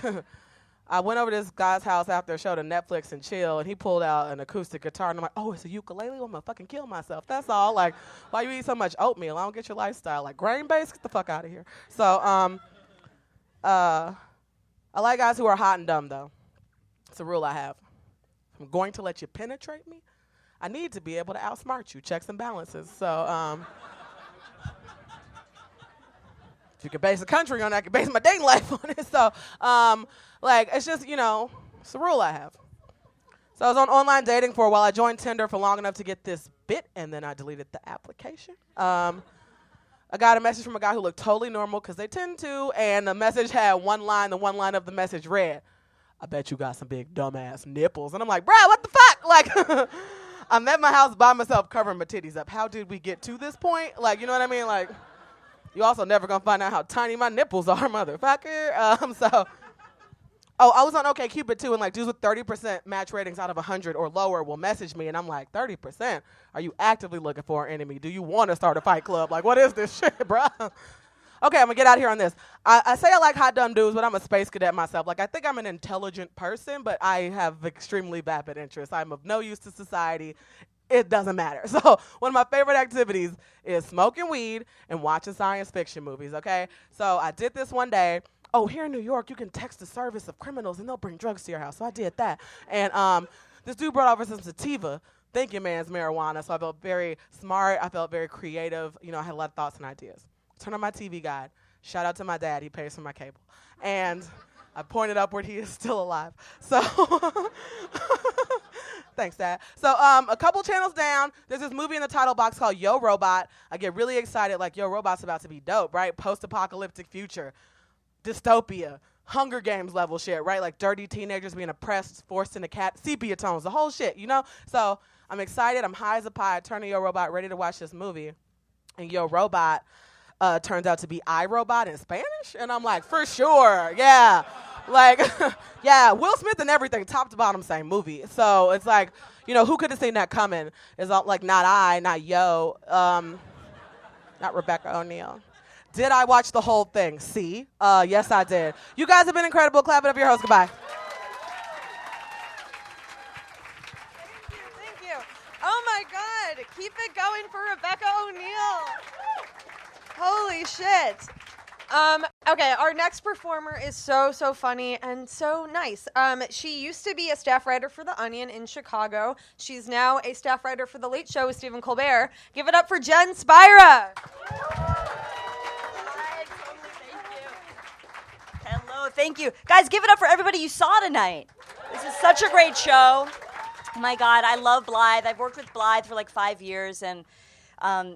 I went over to this guy's house after a show to Netflix and chill, and he pulled out an acoustic guitar, and I'm like, oh, it's a ukulele? I'm gonna fucking kill myself. That's all. Like, why you eat so much oatmeal? I don't get your lifestyle. Like grain-based? Get the fuck out of here. So I like guys who are hot and dumb, though. It's a rule I have. If I'm going to let you penetrate me, I need to be able to outsmart you. Checks and balances. So if you can base a country on that, I can base my dating life on it. So like, it's just, you know, it's a rule I have. So I was on online dating for a while. I joined Tinder for long enough to get this bit, and then I deleted the application. I got a message from a guy who looked totally normal, because they tend to, and the message had one line. The one line of the message read, I bet you got some big dumbass nipples. And I'm like, bro, what the fuck? Like, I'm at my house by myself covering my titties up. How did we get to this point? Like, you know what I mean? Like, you also never gonna find out how tiny my nipples are, motherfucker. I was on OkCupid too, and like dudes with 30% match ratings out of 100 or lower will message me, and I'm like, 30%? Are you actively looking for an enemy? Do you want to start a fight club? Like, what is this shit, bro? Okay, I'm gonna get out here on this. I say I like hot dumb dudes, but I'm a space cadet myself. Like, I think I'm an intelligent person, but I have extremely vapid interests. I'm of no use to society. It doesn't matter. So one of my favorite activities is smoking weed and watching science fiction movies, okay? So I did this one day. Oh, here in New York, you can text the service of criminals, and they'll bring drugs to your house. So I did that. And this dude brought over some sativa, thinking man's marijuana. So I felt very smart. I felt very creative. You know, I had a lot of thoughts and ideas. Turn on my TV guide. Shout out to my dad. He pays for my cable. And I pointed upward. He is still alive. So thanks, Dad. So a couple channels down, there's this movie in the title box called Yo Robot. I get really excited, like, Yo Robot's about to be dope, right? Post-apocalyptic future, dystopia, Hunger Games level shit, right? Like dirty teenagers being oppressed, forced into sepia tones, the whole shit, you know? So I'm excited. I'm high as a pie. I turn to Yo Robot, ready to watch this movie. And Yo Robot turns out to be iRobot in Spanish. And I'm like, for sure, yeah. Like, yeah, Will Smith and everything, top to bottom, same movie. So it's like, you know, who could have seen that coming? It's all, like, not I, not Yo, not Rebecca O'Neal. Did I watch the whole thing? See? Yes, I did. You guys have been incredible. Clap it up for your host. Goodbye. Thank you. Oh, my God. Keep it going for Rebecca O'Neal. Holy shit. Okay, our next performer is so funny and so nice. She used to be a staff writer for The Onion in Chicago. She's now a staff writer for The Late Show with Stephen Colbert. Give it up for Jen Spyra. Hello, thank you. Guys, give it up for everybody you saw tonight. This is such a great show. Oh my God, I love Blythe. I've worked with Blythe for like 5 years, and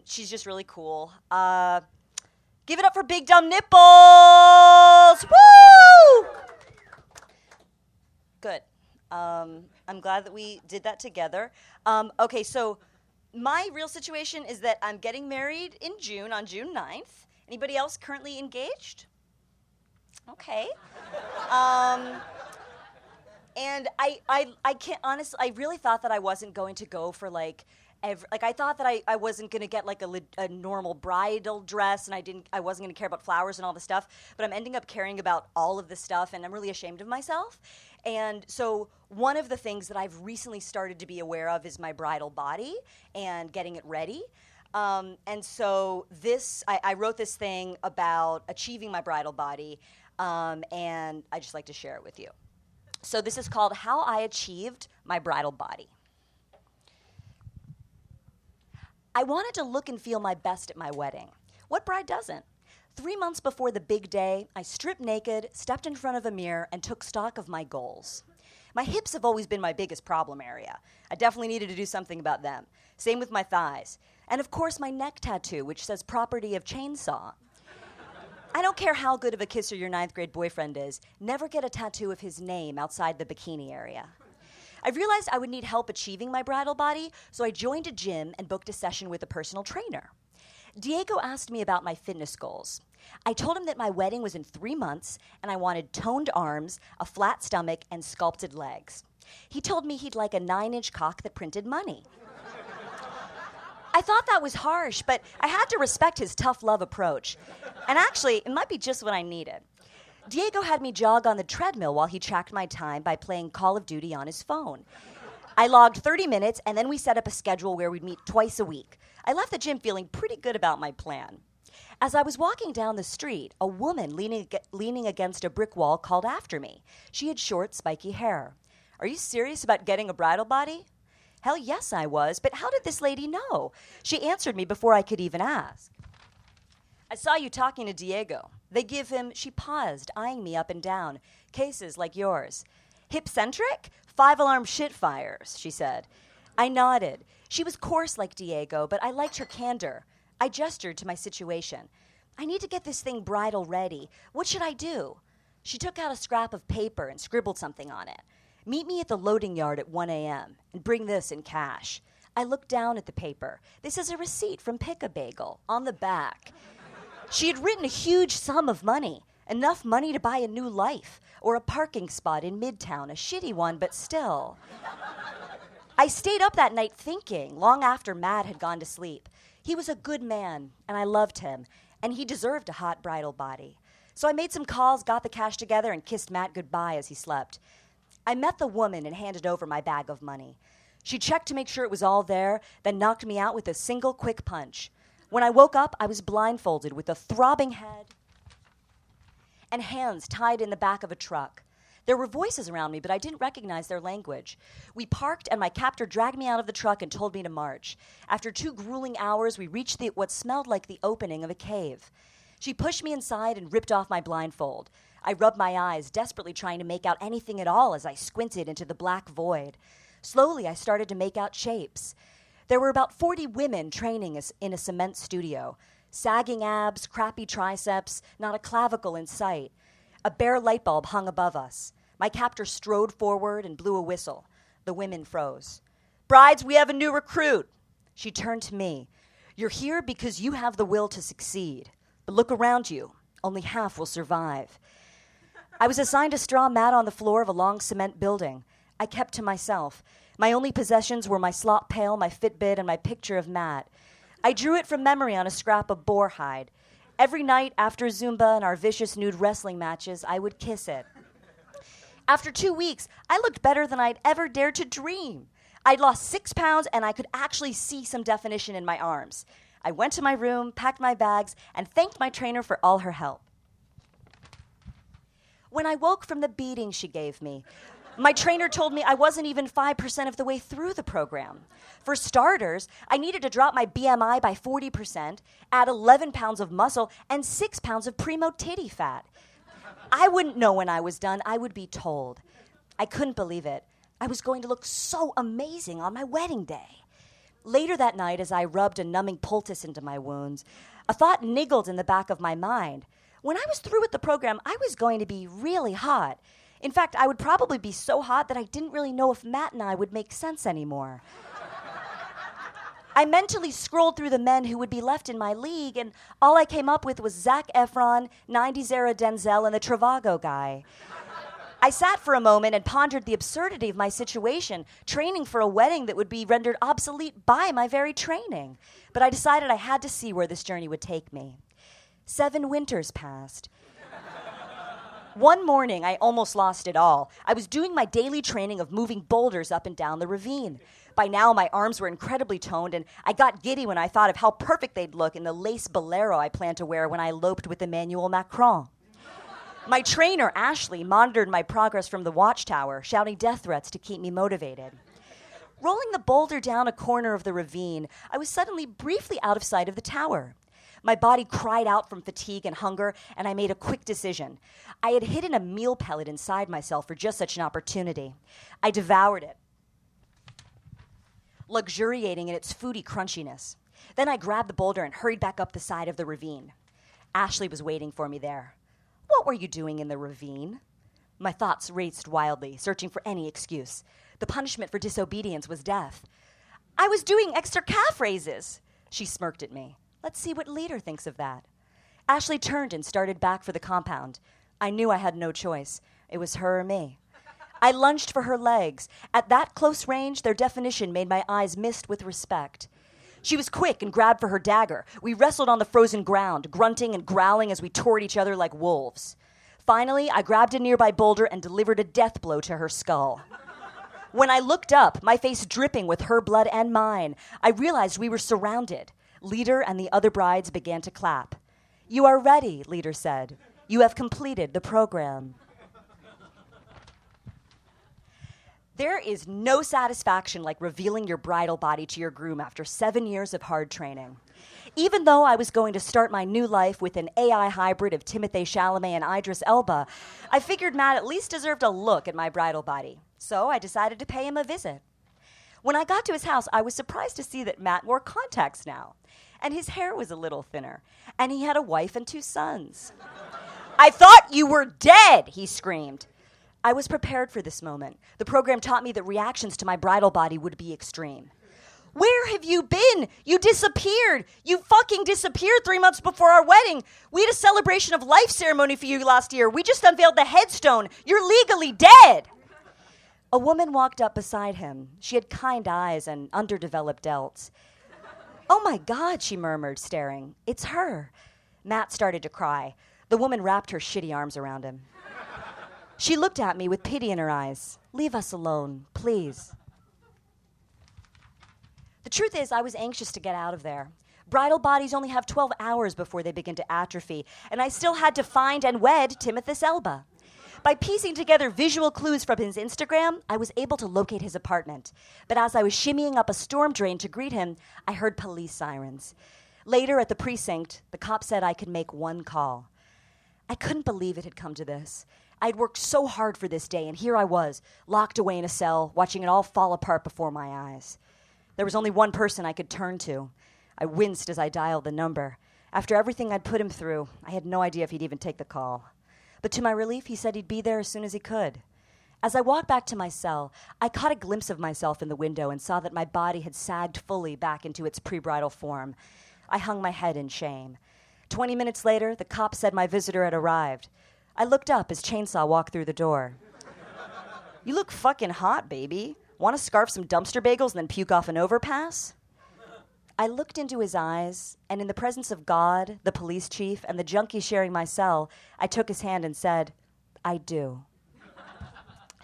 she's just really cool. Give it up for Big Dumb Nipples! Woo! Good. I'm glad that we did that together. Okay, so my real situation is that I'm getting married in June, on June 9th. Anybody else currently engaged? Okay. And I can't, honestly, I really thought that I wasn't going to go for like I thought that I wasn't going to get like a normal bridal dress, and I wasn't going to care about flowers and all this stuff, but I'm ending up caring about all of this stuff, and I'm really ashamed of myself. And so one of the things that I've recently started to be aware of is my bridal body and getting it ready. And so I wrote this thing about achieving my bridal body, and I just like to share it with you. So this is called How I Achieved My Bridal Body. I wanted to look and feel my best at my wedding. What bride doesn't? 3 months before the big day, I stripped naked, stepped in front of a mirror, and took stock of my goals. My hips have always been my biggest problem area. I definitely needed to do something about them. Same with my thighs. And of course, my neck tattoo, which says property of chainsaw. I don't care how good of a kisser your 9th grade boyfriend is, never get a tattoo of his name outside the bikini area. I realized I would need help achieving my bridal body, so I joined a gym and booked a session with a personal trainer. Diego asked me about my fitness goals. I told him that my wedding was in 3 months, and I wanted toned arms, a flat stomach, and sculpted legs. He told me he'd like a 9-inch cock that printed money. I thought that was harsh, but I had to respect his tough love approach. And actually, it might be just what I needed. Diego had me jog on the treadmill while he tracked my time by playing Call of Duty on his phone. I logged 30 minutes, and then we set up a schedule where we'd meet twice a week. I left the gym feeling pretty good about my plan. As I was walking down the street, a woman leaning against a brick wall called after me. She had short, spiky hair. "Are you serious about getting a bridal body?" Hell yes, I was, but how did this lady know? She answered me before I could even ask. "I saw you talking to Diego. They give him," she paused, eyeing me up and down, "cases like yours." "Hip-centric? 5-alarm shit fires," she said. I nodded. She was coarse like Diego, but I liked her candor. I gestured to my situation. "I need to get this thing bridal ready. What should I do?" She took out a scrap of paper and scribbled something on it. "Meet me at the loading yard at 1 a.m. and bring this in cash." I looked down at the paper. This is a receipt from Pick-a-Bagel on the back. She had written a huge sum of money, enough money to buy a new life or a parking spot in Midtown, a shitty one, but still. I stayed up that night thinking, long after Matt had gone to sleep. He was a good man, and I loved him, and he deserved a hot bridal body. So I made some calls, got the cash together, and kissed Matt goodbye as he slept. I met the woman and handed over my bag of money. She checked to make sure it was all there, then knocked me out with a single quick punch. When I woke up, I was blindfolded with a throbbing head and hands tied in the back of a truck. There were voices around me, but I didn't recognize their language. We parked, and my captor dragged me out of the truck and told me to march. After 2 grueling hours, we reached what smelled like the opening of a cave. She pushed me inside and ripped off my blindfold. I rubbed my eyes, desperately trying to make out anything at all as I squinted into the black void. Slowly, I started to make out shapes. There were about 40 women training in a cement studio. Sagging abs, crappy triceps, not a clavicle in sight. A bare light bulb hung above us. My captor strode forward and blew a whistle. The women froze. "Brides, we have a new recruit." She turned to me. "You're here because you have the will to succeed. But look around you. Only half will survive." I was assigned a straw mat on the floor of a long cement building. I kept to myself. My only possessions were my slop pail, my Fitbit, and my picture of Matt. I drew it from memory on a scrap of boar hide. Every night after Zumba and our vicious nude wrestling matches, I would kiss it. After 2 weeks, I looked better than I'd ever dared to dream. I'd lost 6 pounds, and I could actually see some definition in my arms. I went to my room, packed my bags, and thanked my trainer for all her help. When I woke from the beating she gave me, my trainer told me I wasn't even 5% of the way through the program. For starters, I needed to drop my BMI by 40%, add 11 pounds of muscle, and 6 pounds of primo titty fat. I wouldn't know when I was done. I would be told. I couldn't believe it. I was going to look so amazing on my wedding day. Later that night, as I rubbed a numbing poultice into my wounds, a thought niggled in the back of my mind. When I was through with the program, I was going to be really hot. In fact, I would probably be so hot that I didn't really know if Matt and I would make sense anymore. I mentally scrolled through the men who would be left in my league, and all I came up with was Zac Efron, 90s era Denzel, and the Travago guy. I sat for a moment and pondered the absurdity of my situation, training for a wedding that would be rendered obsolete by my very training. But I decided I had to see where this journey would take me. 7 winters passed. One morning, I almost lost it all. I was doing my daily training of moving boulders up and down the ravine. By now, my arms were incredibly toned, and I got giddy when I thought of how perfect they'd look in the lace bolero I planned to wear when I eloped with Emmanuel Macron. My trainer, Ashley, monitored my progress from the watchtower, shouting death threats to keep me motivated. Rolling the boulder down a corner of the ravine, I was suddenly briefly out of sight of the tower. My body cried out from fatigue and hunger, and I made a quick decision. I had hidden a meal pellet inside myself for just such an opportunity. I devoured it, luxuriating in its foodie crunchiness. Then I grabbed the boulder and hurried back up the side of the ravine. Ashley was waiting for me there. What were you doing in the ravine? My thoughts raced wildly, searching for any excuse. The punishment for disobedience was death. I was doing extra calf raises. She smirked at me. Let's see what Leader thinks of that. Ashley turned and started back for the compound. I knew I had no choice. It was her or me. I lunged for her legs. At that close range, their definition made my eyes mist with respect. She was quick and grabbed for her dagger. We wrestled on the frozen ground, grunting and growling as we tore at each other like wolves. Finally, I grabbed a nearby boulder and delivered a death blow to her skull. When I looked up, my face dripping with her blood and mine, I realized we were surrounded. Leader and the other brides began to clap. You are ready, Leader said. You have completed the program. There is no satisfaction like revealing your bridal body to your groom after 7 years of hard training. Even though I was going to start my new life with an AI hybrid of Timothée Chalamet and Idris Elba, I figured Matt at least deserved a look at my bridal body. So I decided to pay him a visit. When I got to his house, I was surprised to see that Matt wore contacts now. And his hair was a little thinner. And he had a wife and 2 sons. I thought you were dead, he screamed. I was prepared for this moment. The program taught me that reactions to my bridal body would be extreme. Where have you been? You disappeared. You fucking disappeared 3 months before our wedding. We had a celebration of life ceremony for you last year. We just unveiled the headstone. You're legally dead. A woman walked up beside him. She had kind eyes and underdeveloped delts. Oh my God, she murmured, staring. It's her. Matt started to cry. The woman wrapped her shitty arms around him. She looked at me with pity in her eyes. Leave us alone, please. The truth is, I was anxious to get out of there. Bridal bodies only have 12 hours before they begin to atrophy, and I still had to find and wed Timothée Elba. By piecing together visual clues from his Instagram, I was able to locate his apartment. But as I was shimmying up a storm drain to greet him, I heard police sirens. Later at the precinct, the cop said I could make one call. I couldn't believe it had come to this. I'd worked so hard for this day, and here I was, locked away in a cell, watching it all fall apart before my eyes. There was only one person I could turn to. I winced as I dialed the number. After everything I'd put him through, I had no idea if he'd even take the call. But to my relief, he said he'd be there as soon as he could. As I walked back to my cell, I caught a glimpse of myself in the window and saw that my body had sagged fully back into its pre-bridal form. I hung my head in shame. 20 minutes later, the cop said my visitor had arrived. I looked up as Chainsaw walked through the door. You look fucking hot, baby. Want to scarf some dumpster bagels and then puke off an overpass? I looked into his eyes, and in the presence of God, the police chief, and the junkie sharing my cell, I took his hand and said, I do.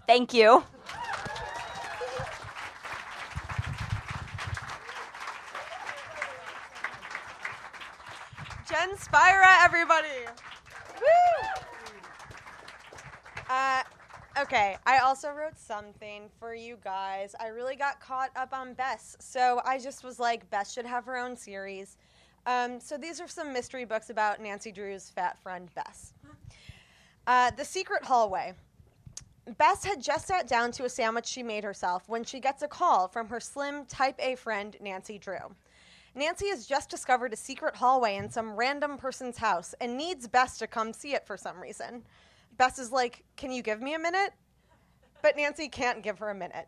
Thank you. Jen Spyra, everybody. Woo! Okay, I also wrote something for you guys. I really got caught up on Bess, so I just was like, Bess should have her own series. So these are some mystery books about Nancy Drew's fat friend, Bess. The Secret Hallway. Bess had just sat down to a sandwich she made herself when she gets a call from her slim Type A friend, Nancy Drew. Nancy has just discovered a secret hallway in some random person's house and needs Bess to come see it for some reason. Bess is like, can you give me a minute? But Nancy can't give her a minute.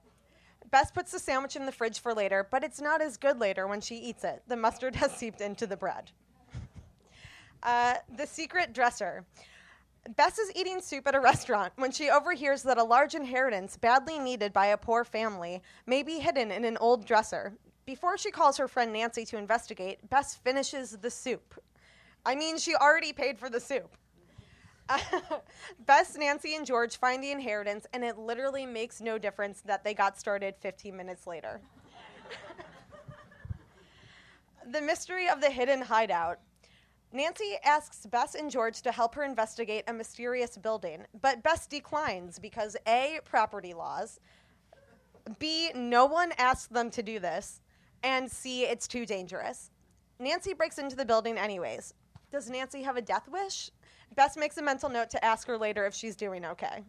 Bess puts the sandwich in the fridge for later, but it's not as good later when she eats it. The mustard has seeped into the bread. The Secret Dresser. Bess is eating soup at a restaurant when she overhears that a large inheritance badly needed by a poor family may be hidden in an old dresser. Before she calls her friend Nancy to investigate, Bess finishes the soup. I mean, she already paid for the soup. Bess, Nancy, and George find the inheritance, and it literally makes no difference that they got started 15 minutes later. The mystery of the hidden hideout. Nancy asks Bess and George to help her investigate a mysterious building, but Bess declines because A, property laws, B, no one asked them to do this, and C, it's too dangerous. Nancy breaks into the building anyways. Does Nancy have a death wish? Bess makes a mental note to ask her later if she's doing okay.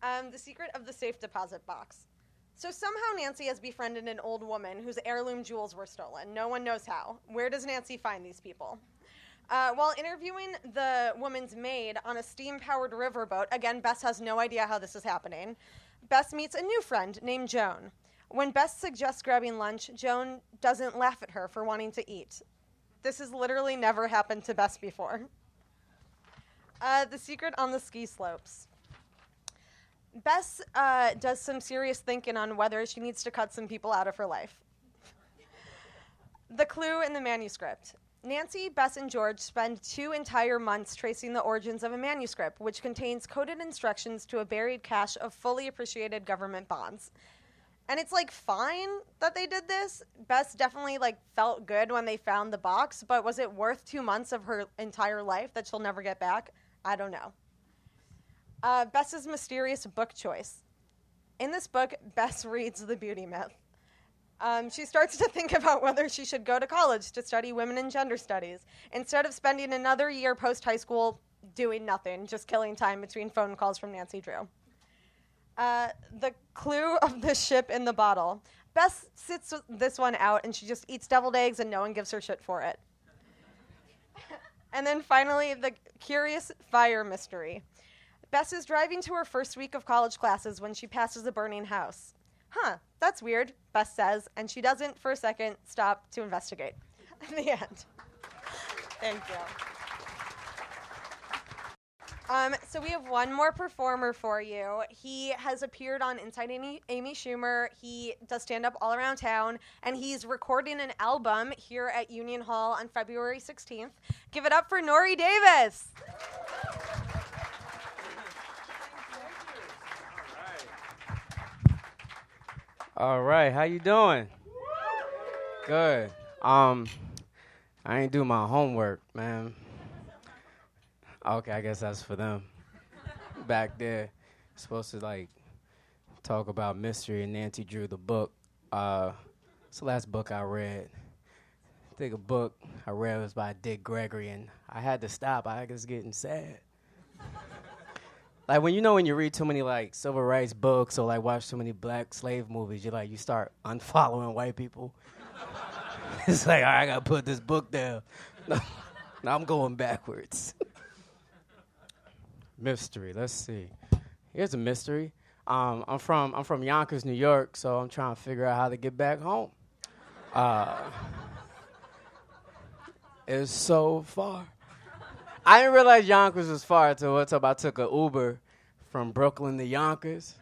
The secret of the safe deposit box. So somehow Nancy has befriended an old woman whose heirloom jewels were stolen. No one knows how. Where does Nancy find these people? While interviewing the woman's maid on a steam-powered riverboat, again, Bess has no idea how this is happening, Bess meets a new friend named Joan. When Bess suggests grabbing lunch, Joan doesn't laugh at her for wanting to eat. This has literally never happened to Bess before. The secret on the ski slopes. Bess does some serious thinking on whether she needs to cut some people out of her life. The clue in the manuscript. Nancy, Bess, and George spend 2 entire months tracing the origins of a manuscript, which contains coded instructions to a buried cache of fully appreciated government bonds. And it's, fine that they did this. Bess definitely, felt good when they found the box, but was it worth 2 months of her entire life that she'll never get back? I don't know. Bess's mysterious book choice. In this book, Bess reads The Beauty Myth. She starts to think about whether she should go to college to study women and gender studies, instead of spending another year post-high school doing nothing, just killing time between phone calls from Nancy Drew. The clue of the ship in the bottle. Bess sits this one out, and she just eats deviled eggs, and no one gives her shit for it. And then finally, the curious fire mystery. Bess is driving to her first week of college classes when she passes a burning house. Huh, that's weird, Bess says, and she doesn't, for a second, stop to investigate. The end. Thank you. So we have one more performer for you. He has appeared on Inside Amy Schumer. He does stand-up all around town, and he's recording an album here at Union Hall on February 16th. Give it up for Nore Davis. All right, how you doing? Good. I ain't do my homework, man. Okay, I guess that's for them. Back there, supposed to talk about mystery, and Nancy Drew the book. It's the last book I read. I think a book I read was by Dick Gregory, and I had to stop. I was getting sad. When you read too many civil rights books or watch too many black slave movies, you start unfollowing white people. It's all right, I gotta put this book down. Now I'm going backwards. Mystery. Let's see. Here's a mystery. I'm from Yonkers, New York, so I'm trying to figure out how to get back home. It's so far. I didn't realize Yonkers was far until I took an Uber from Brooklyn to Yonkers.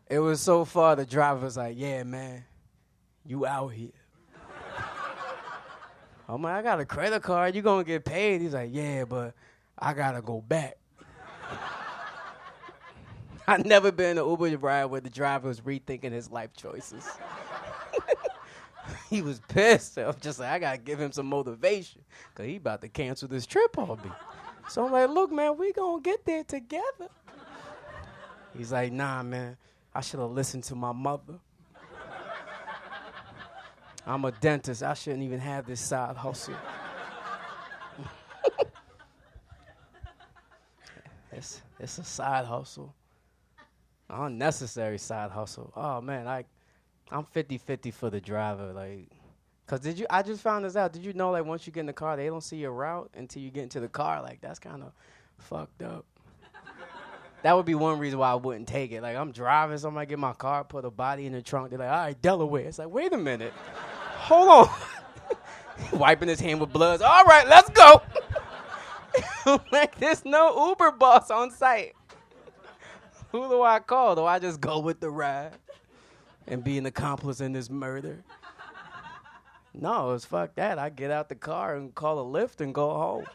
It was so far, the driver was like, yeah, man, you out here. I'm like, I got a credit card. You going to get paid? He's like, yeah, but I got to go back. I've never been in an Uber ride where the driver was rethinking his life choices. He was pissed. I was just like, I got to give him some motivation because he about to cancel this trip on me. So I'm like, look, man, we going to get there together. He's like, nah, man, I should have listened to my mother. I'm a dentist. I shouldn't even have this side hustle. It's a side hustle. Unnecessary side hustle. Oh, man, I'm 50-50 for the driver. Because I just found this out. Did you know, once you get in the car, they don't see your route until you get into the car? That's kind of fucked up. That would be one reason why I wouldn't take it. I'm driving, so I might get my car, put a body in the trunk. They're like, all right, Delaware. It's like, wait a minute. Hold on. Wiping his hand with blood. All right, let's go. There's no Uber boss on site. Who do I call? Do I just go with the ride and be an accomplice in this murder? No, it's fuck that. I get out the car and call a Lyft and go home.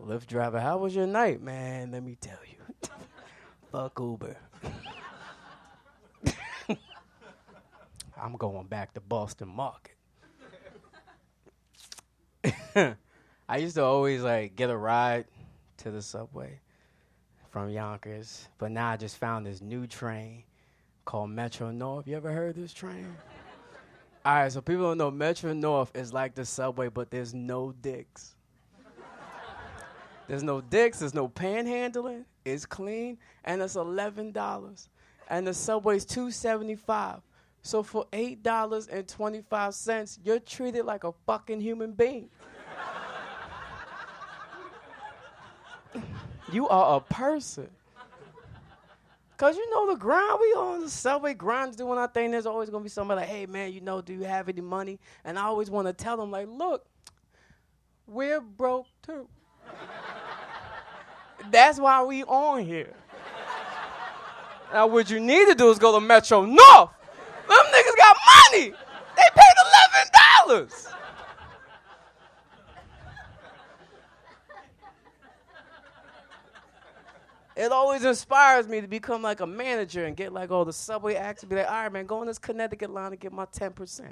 Lyft driver, how was your night? Man, let me tell you. Fuck Uber. I'm going back to Boston Market. I used to always like get a ride to the subway from Yonkers, but now I just found this new train called Metro North. You ever heard of this train? All right, so people don't know Metro North is like the subway, but there's no dicks. There's no dicks, there's no panhandling, it's clean, and it's $11. And the subway's $2.75. So for $8.25, you're treated like a fucking human being. You are a person. Cause you know the grind we on, the subway grind's doing our thing. There's always gonna be somebody like, hey man, do you have any money? And I always wanna tell them like, look, we're broke too. That's why we on here. Now what you need to do is go to Metro North. Them niggas got money. They paid $11. It always inspires me to become like a manager and get like all the subway acts and be like, all right, man, go on this Connecticut line and get my 10%.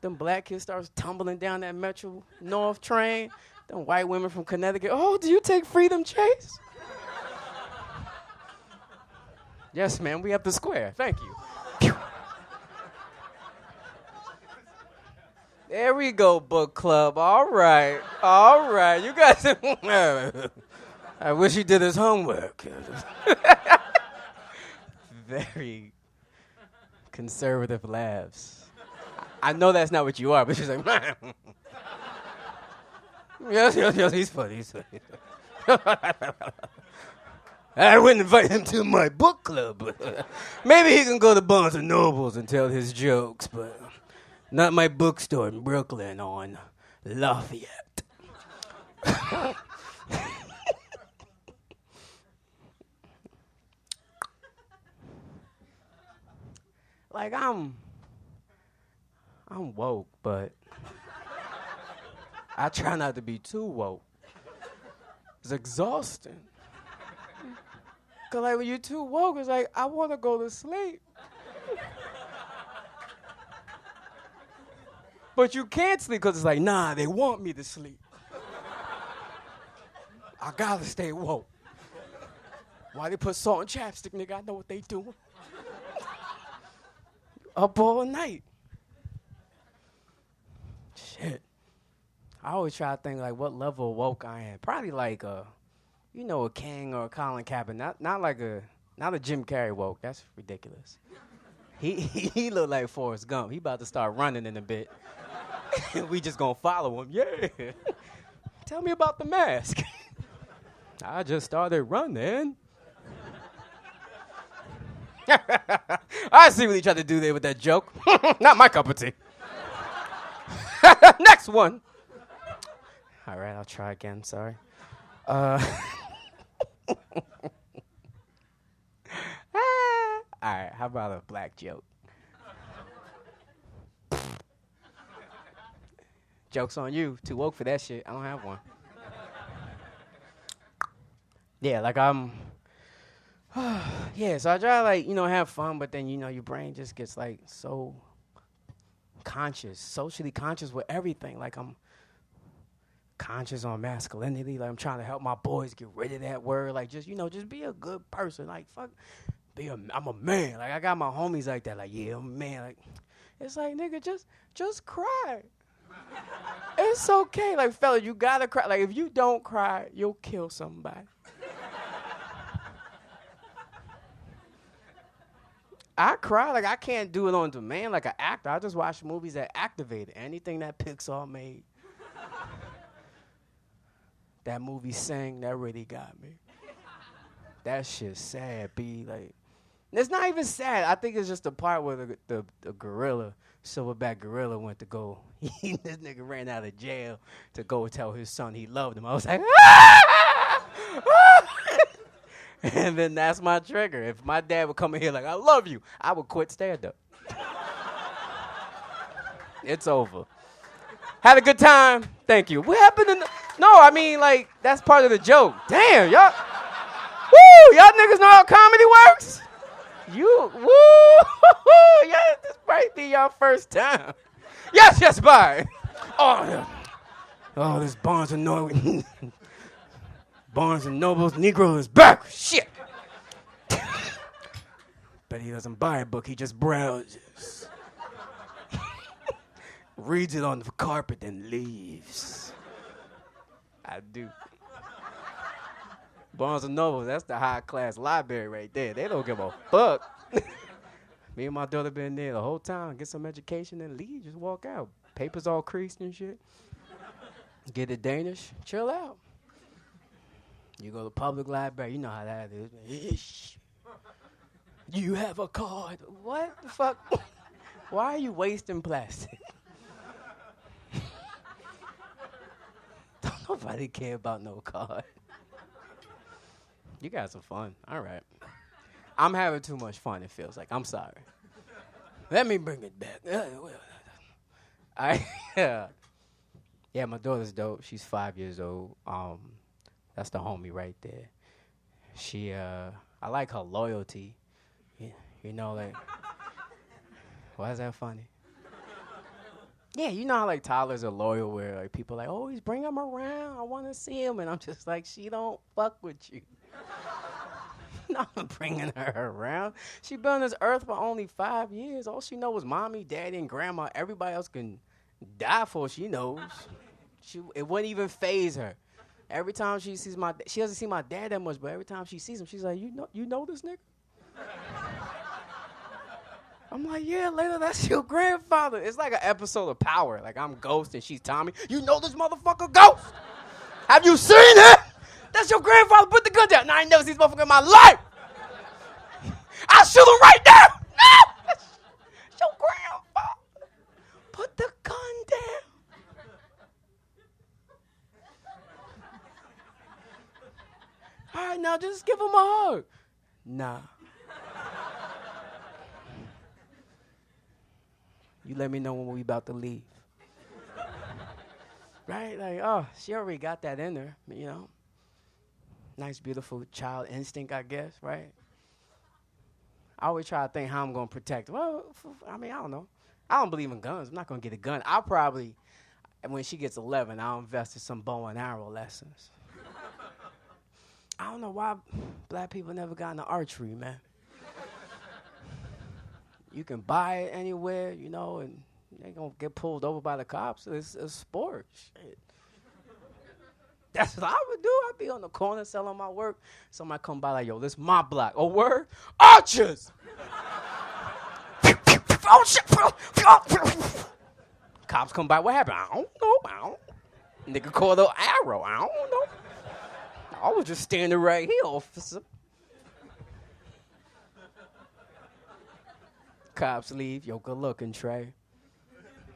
Them black kids starts tumbling down that Metro North train. Them white women from Connecticut, oh, do you take Freedom Chase? Yes, ma'am, we have the square. Thank you. Pew. There we go, book club. All right. You guys. I wish he did his homework. Very conservative laughs. I know that's not what you are, but she's like, man. Yes, he's funny. I wouldn't invite him to my book club. Maybe he can go to Barnes and Nobles and tell his jokes, but not my bookstore in Brooklyn on Lafayette. Like, I'm woke, but I try not to be too woke. It's exhausting. Cause like when you're too woke, it's like, I want to go to sleep. But you can't sleep because it's like, nah, they want me to sleep. I gotta stay woke. Why they put salt and chapstick, nigga? I know what they doing. Up all night. Shit. I always try to think like what level of woke I am. Probably like a King or a Colin Kaepernick. Not a Jim Carrey woke. That's ridiculous. He look like Forrest Gump. He about to start running in a bit. We just gonna follow him. Yeah. Tell me about the mask. I just started running. I see what he tried to do there with that joke. Not my cup of tea. Next one. All right, I'll try again. Sorry. All right, how about a black joke? Joke's on you. Too woke for that shit. I don't have one. Yeah, like yeah, so I try to have fun, but then, your brain just gets like so conscious, socially conscious with everything. Like I'm conscious on masculinity. Like I'm trying to help my boys get rid of that word. Like just be a good person. Like fuck, I'm a man. Like I got my homies like that. Like yeah, I'm a man. Like it's like nigga, just cry. It's okay. Like fella, you gotta cry. Like if you don't cry, you'll kill somebody. I cry, like I can't do it on demand like an actor. I just watch movies that activate it. Anything that Pixar made. That movie Sing, that really got me. That shit's sad, B. Like, it's not even sad. I think it's just the part where the gorilla, silverback gorilla went to go. This nigga ran out of jail to go tell his son he loved him. I was like, ah! And then that's my trigger. If my dad would come in here like, I love you, I would quit stand-up. It's over. Had a good time. Thank you. What happened No, I mean, like, that's part of the joke. Damn, y'all. Woo, y'all niggas know how comedy works? Woo. Yeah, this might be your first time. Yes, bye. Oh, this Barnes and Noble. Barnes and Noble's Negro is back. Shit. But he doesn't buy a book, he just browses. Reads it on the carpet and leaves. I do. Barnes and Noble, that's the high-class library right there. They don't give a fuck. Me and my daughter been there the whole time, get some education and leave, just walk out. Papers all creased and shit. Get it Danish, chill out. You go to public library, you know how that is. You have a card. What the fuck? Why are you wasting plastic? Don't nobody care about no card. You got some fun. All right. I'm having too much fun, it feels like. I'm sorry. Let me bring it back. Yeah, my daughter's dope. She's 5 years old. That's the homie right there. She, I like her loyalty. You know, like, why is that funny? Yeah, you know how, like, toddlers are loyal where, like, people are like, always bring him around. I want to see him. And I'm just like, she don't fuck with you. Not bringing her around. She been on this earth for only 5 years. All she knows is mommy, daddy, and grandma. Everybody else can die for she knows. It wouldn't even faze her. Every time she sees she doesn't see my dad that much, but every time she sees him, she's like, you know this nigga? I'm like, yeah, later, that's your grandfather. It's like an episode of Power. Like, I'm Ghost and she's Tommy. You know this motherfucker Ghost? Have you seen him? That's your grandfather. Put the gun down. Now, I ain't never seen this motherfucker in my life. I'll shoot him right now. No! That's your grandfather. Put the gun down. All right, now just give him a hug. Nah. You let me know when we about to leave. Right? Like, oh, she already got that in her, you know. Nice, beautiful child instinct, I guess, right? I always try to think how I'm going to protect her. Well, I mean, I don't know. I don't believe in guns. I'm not going to get a gun. I'll probably, when she gets 11, I'll invest in some bow and arrow lessons. I don't know why black people never got into archery, man. You can buy it anywhere, you know, and they gonna get pulled over by the cops. It's a sport. Shit. That's what I would do. I'd be on the corner selling my work. Somebody come by like, yo, this my block. Oh, word? Archers! Oh, shit. Cops come by. What happened? I don't know. Nigga called an arrow. I don't know. I was just standing right here, officer. Cops leave. Yo, good looking, Trey.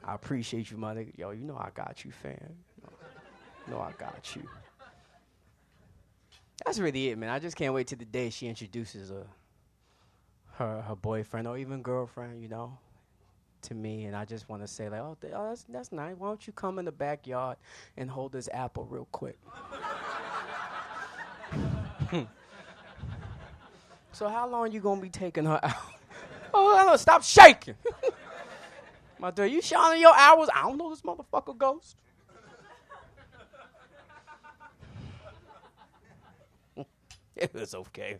I appreciate you, my nigga. Yo, you know I got you, fam. You know I got you. That's really it, man. I just can't wait till the day she introduces her boyfriend or even girlfriend, you know, to me. And I just want to say, like, oh, that's nice. Why don't you come in the backyard and hold this apple real quick? So how long you going to be taking her out? Oh, I don't stop shaking. My daughter, you shining your hours? I don't know this motherfucker Ghost. It was okay.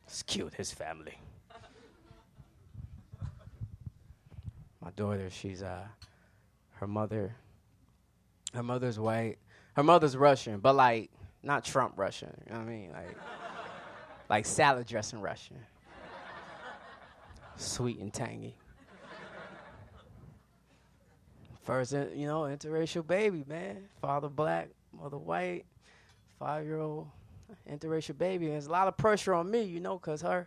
It's cute, his family. My daughter, she's her mother's white. Her mother's Russian, but like not Trump Russian. You know what I mean? Like salad dressing Russian. Sweet and tangy. First, you know, interracial baby, man. Father black, mother white, 5-year-old interracial baby. There's a lot of pressure on me, you know, because her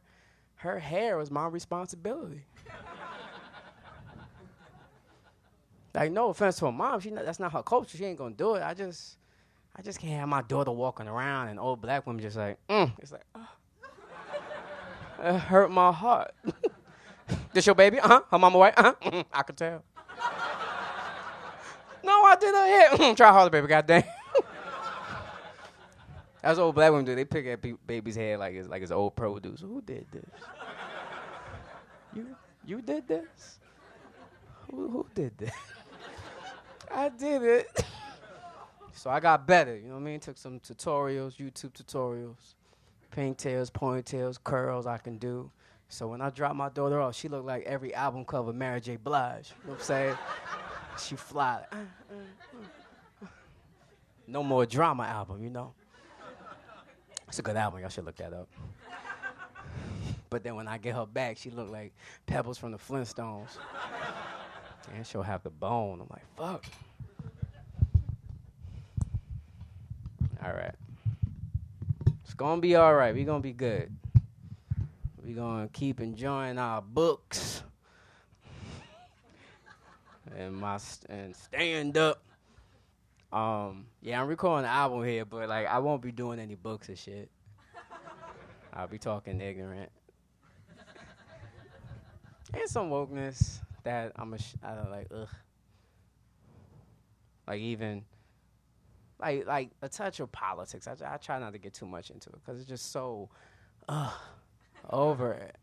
hair was my responsibility. Like, no offense to her mom, that's not her culture. She ain't gonna do it. I just can't have my daughter walking around and old black women just like, It's like, it hurt my heart. This your baby? Her mama white? I could tell. No, I did her hair. Try harder, baby, goddamn. That's what old black women do. They pick at baby's hair like it's old produce. Who did this? You did this? Who did this? I did it. So I got better, you know what I mean? Took some tutorials, YouTube tutorials, pigtails, ponytails, curls I can do. So when I dropped my daughter off, she looked like every album cover Mary J. Blige. You know what I'm saying? She fly. No More Drama album, you know? It's a good album. Y'all should look that up. But then when I get her back, she looked like Pebbles from the Flintstones. And she'll have the bone. I'm like, fuck. All right. It's going to be all right. We're going to be good. We're going to keep enjoying our books and stand up. Yeah, I'm recording an album here, but like I won't be doing any books and shit. I'll be talking ignorant. And some wokeness that I don't like, ugh. Like even, like a touch of politics. I try not to get too much into it because it's just so, over it.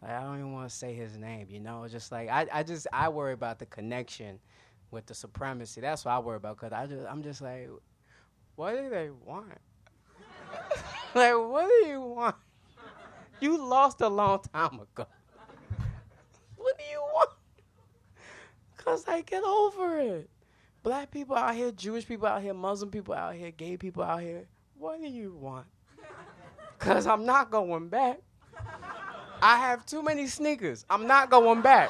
Like I don't even want to say his name, you know? It's just like, I worry about the connection with the supremacy. That's what I worry about because I'm just like, what do they want? Like, what do you want? You lost a long time ago. What do you want? Because I get over it. Black people out here, Jewish people out here, Muslim people out here, gay people out here. What do you want? Because I'm not going back. I have too many sneakers. I'm not going back.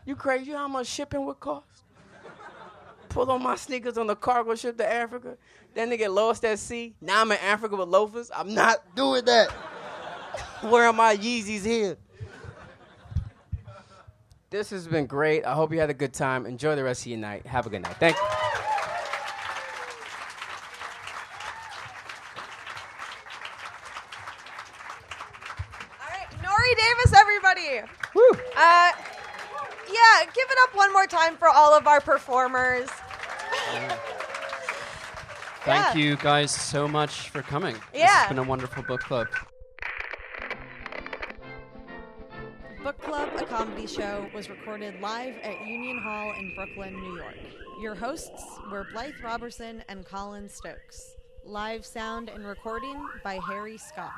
You crazy? You know how much shipping would cost? Pull on my sneakers on the cargo ship to Africa. Then they get lost at sea. Now I'm in Africa with loafers. I'm not doing that. Where are my Yeezys here? This has been great. I hope you had a good time. Enjoy the rest of your night. Have a good night. Thank you. All right, Nore Davis, everybody. Woo. Yeah, give it up one more time for all of our performers. Thank you guys so much for coming. Yeah. This has been a wonderful book club. Book Club, a comedy show, was recorded live at Union Hall in Brooklyn, New York. Your hosts were Blythe Roberson and Colin Stokes. Live sound and recording by Harry Scott.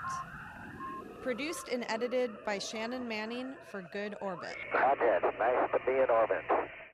Produced and edited by Shannon Manning for Good Orbit. Roger, nice to be in orbit.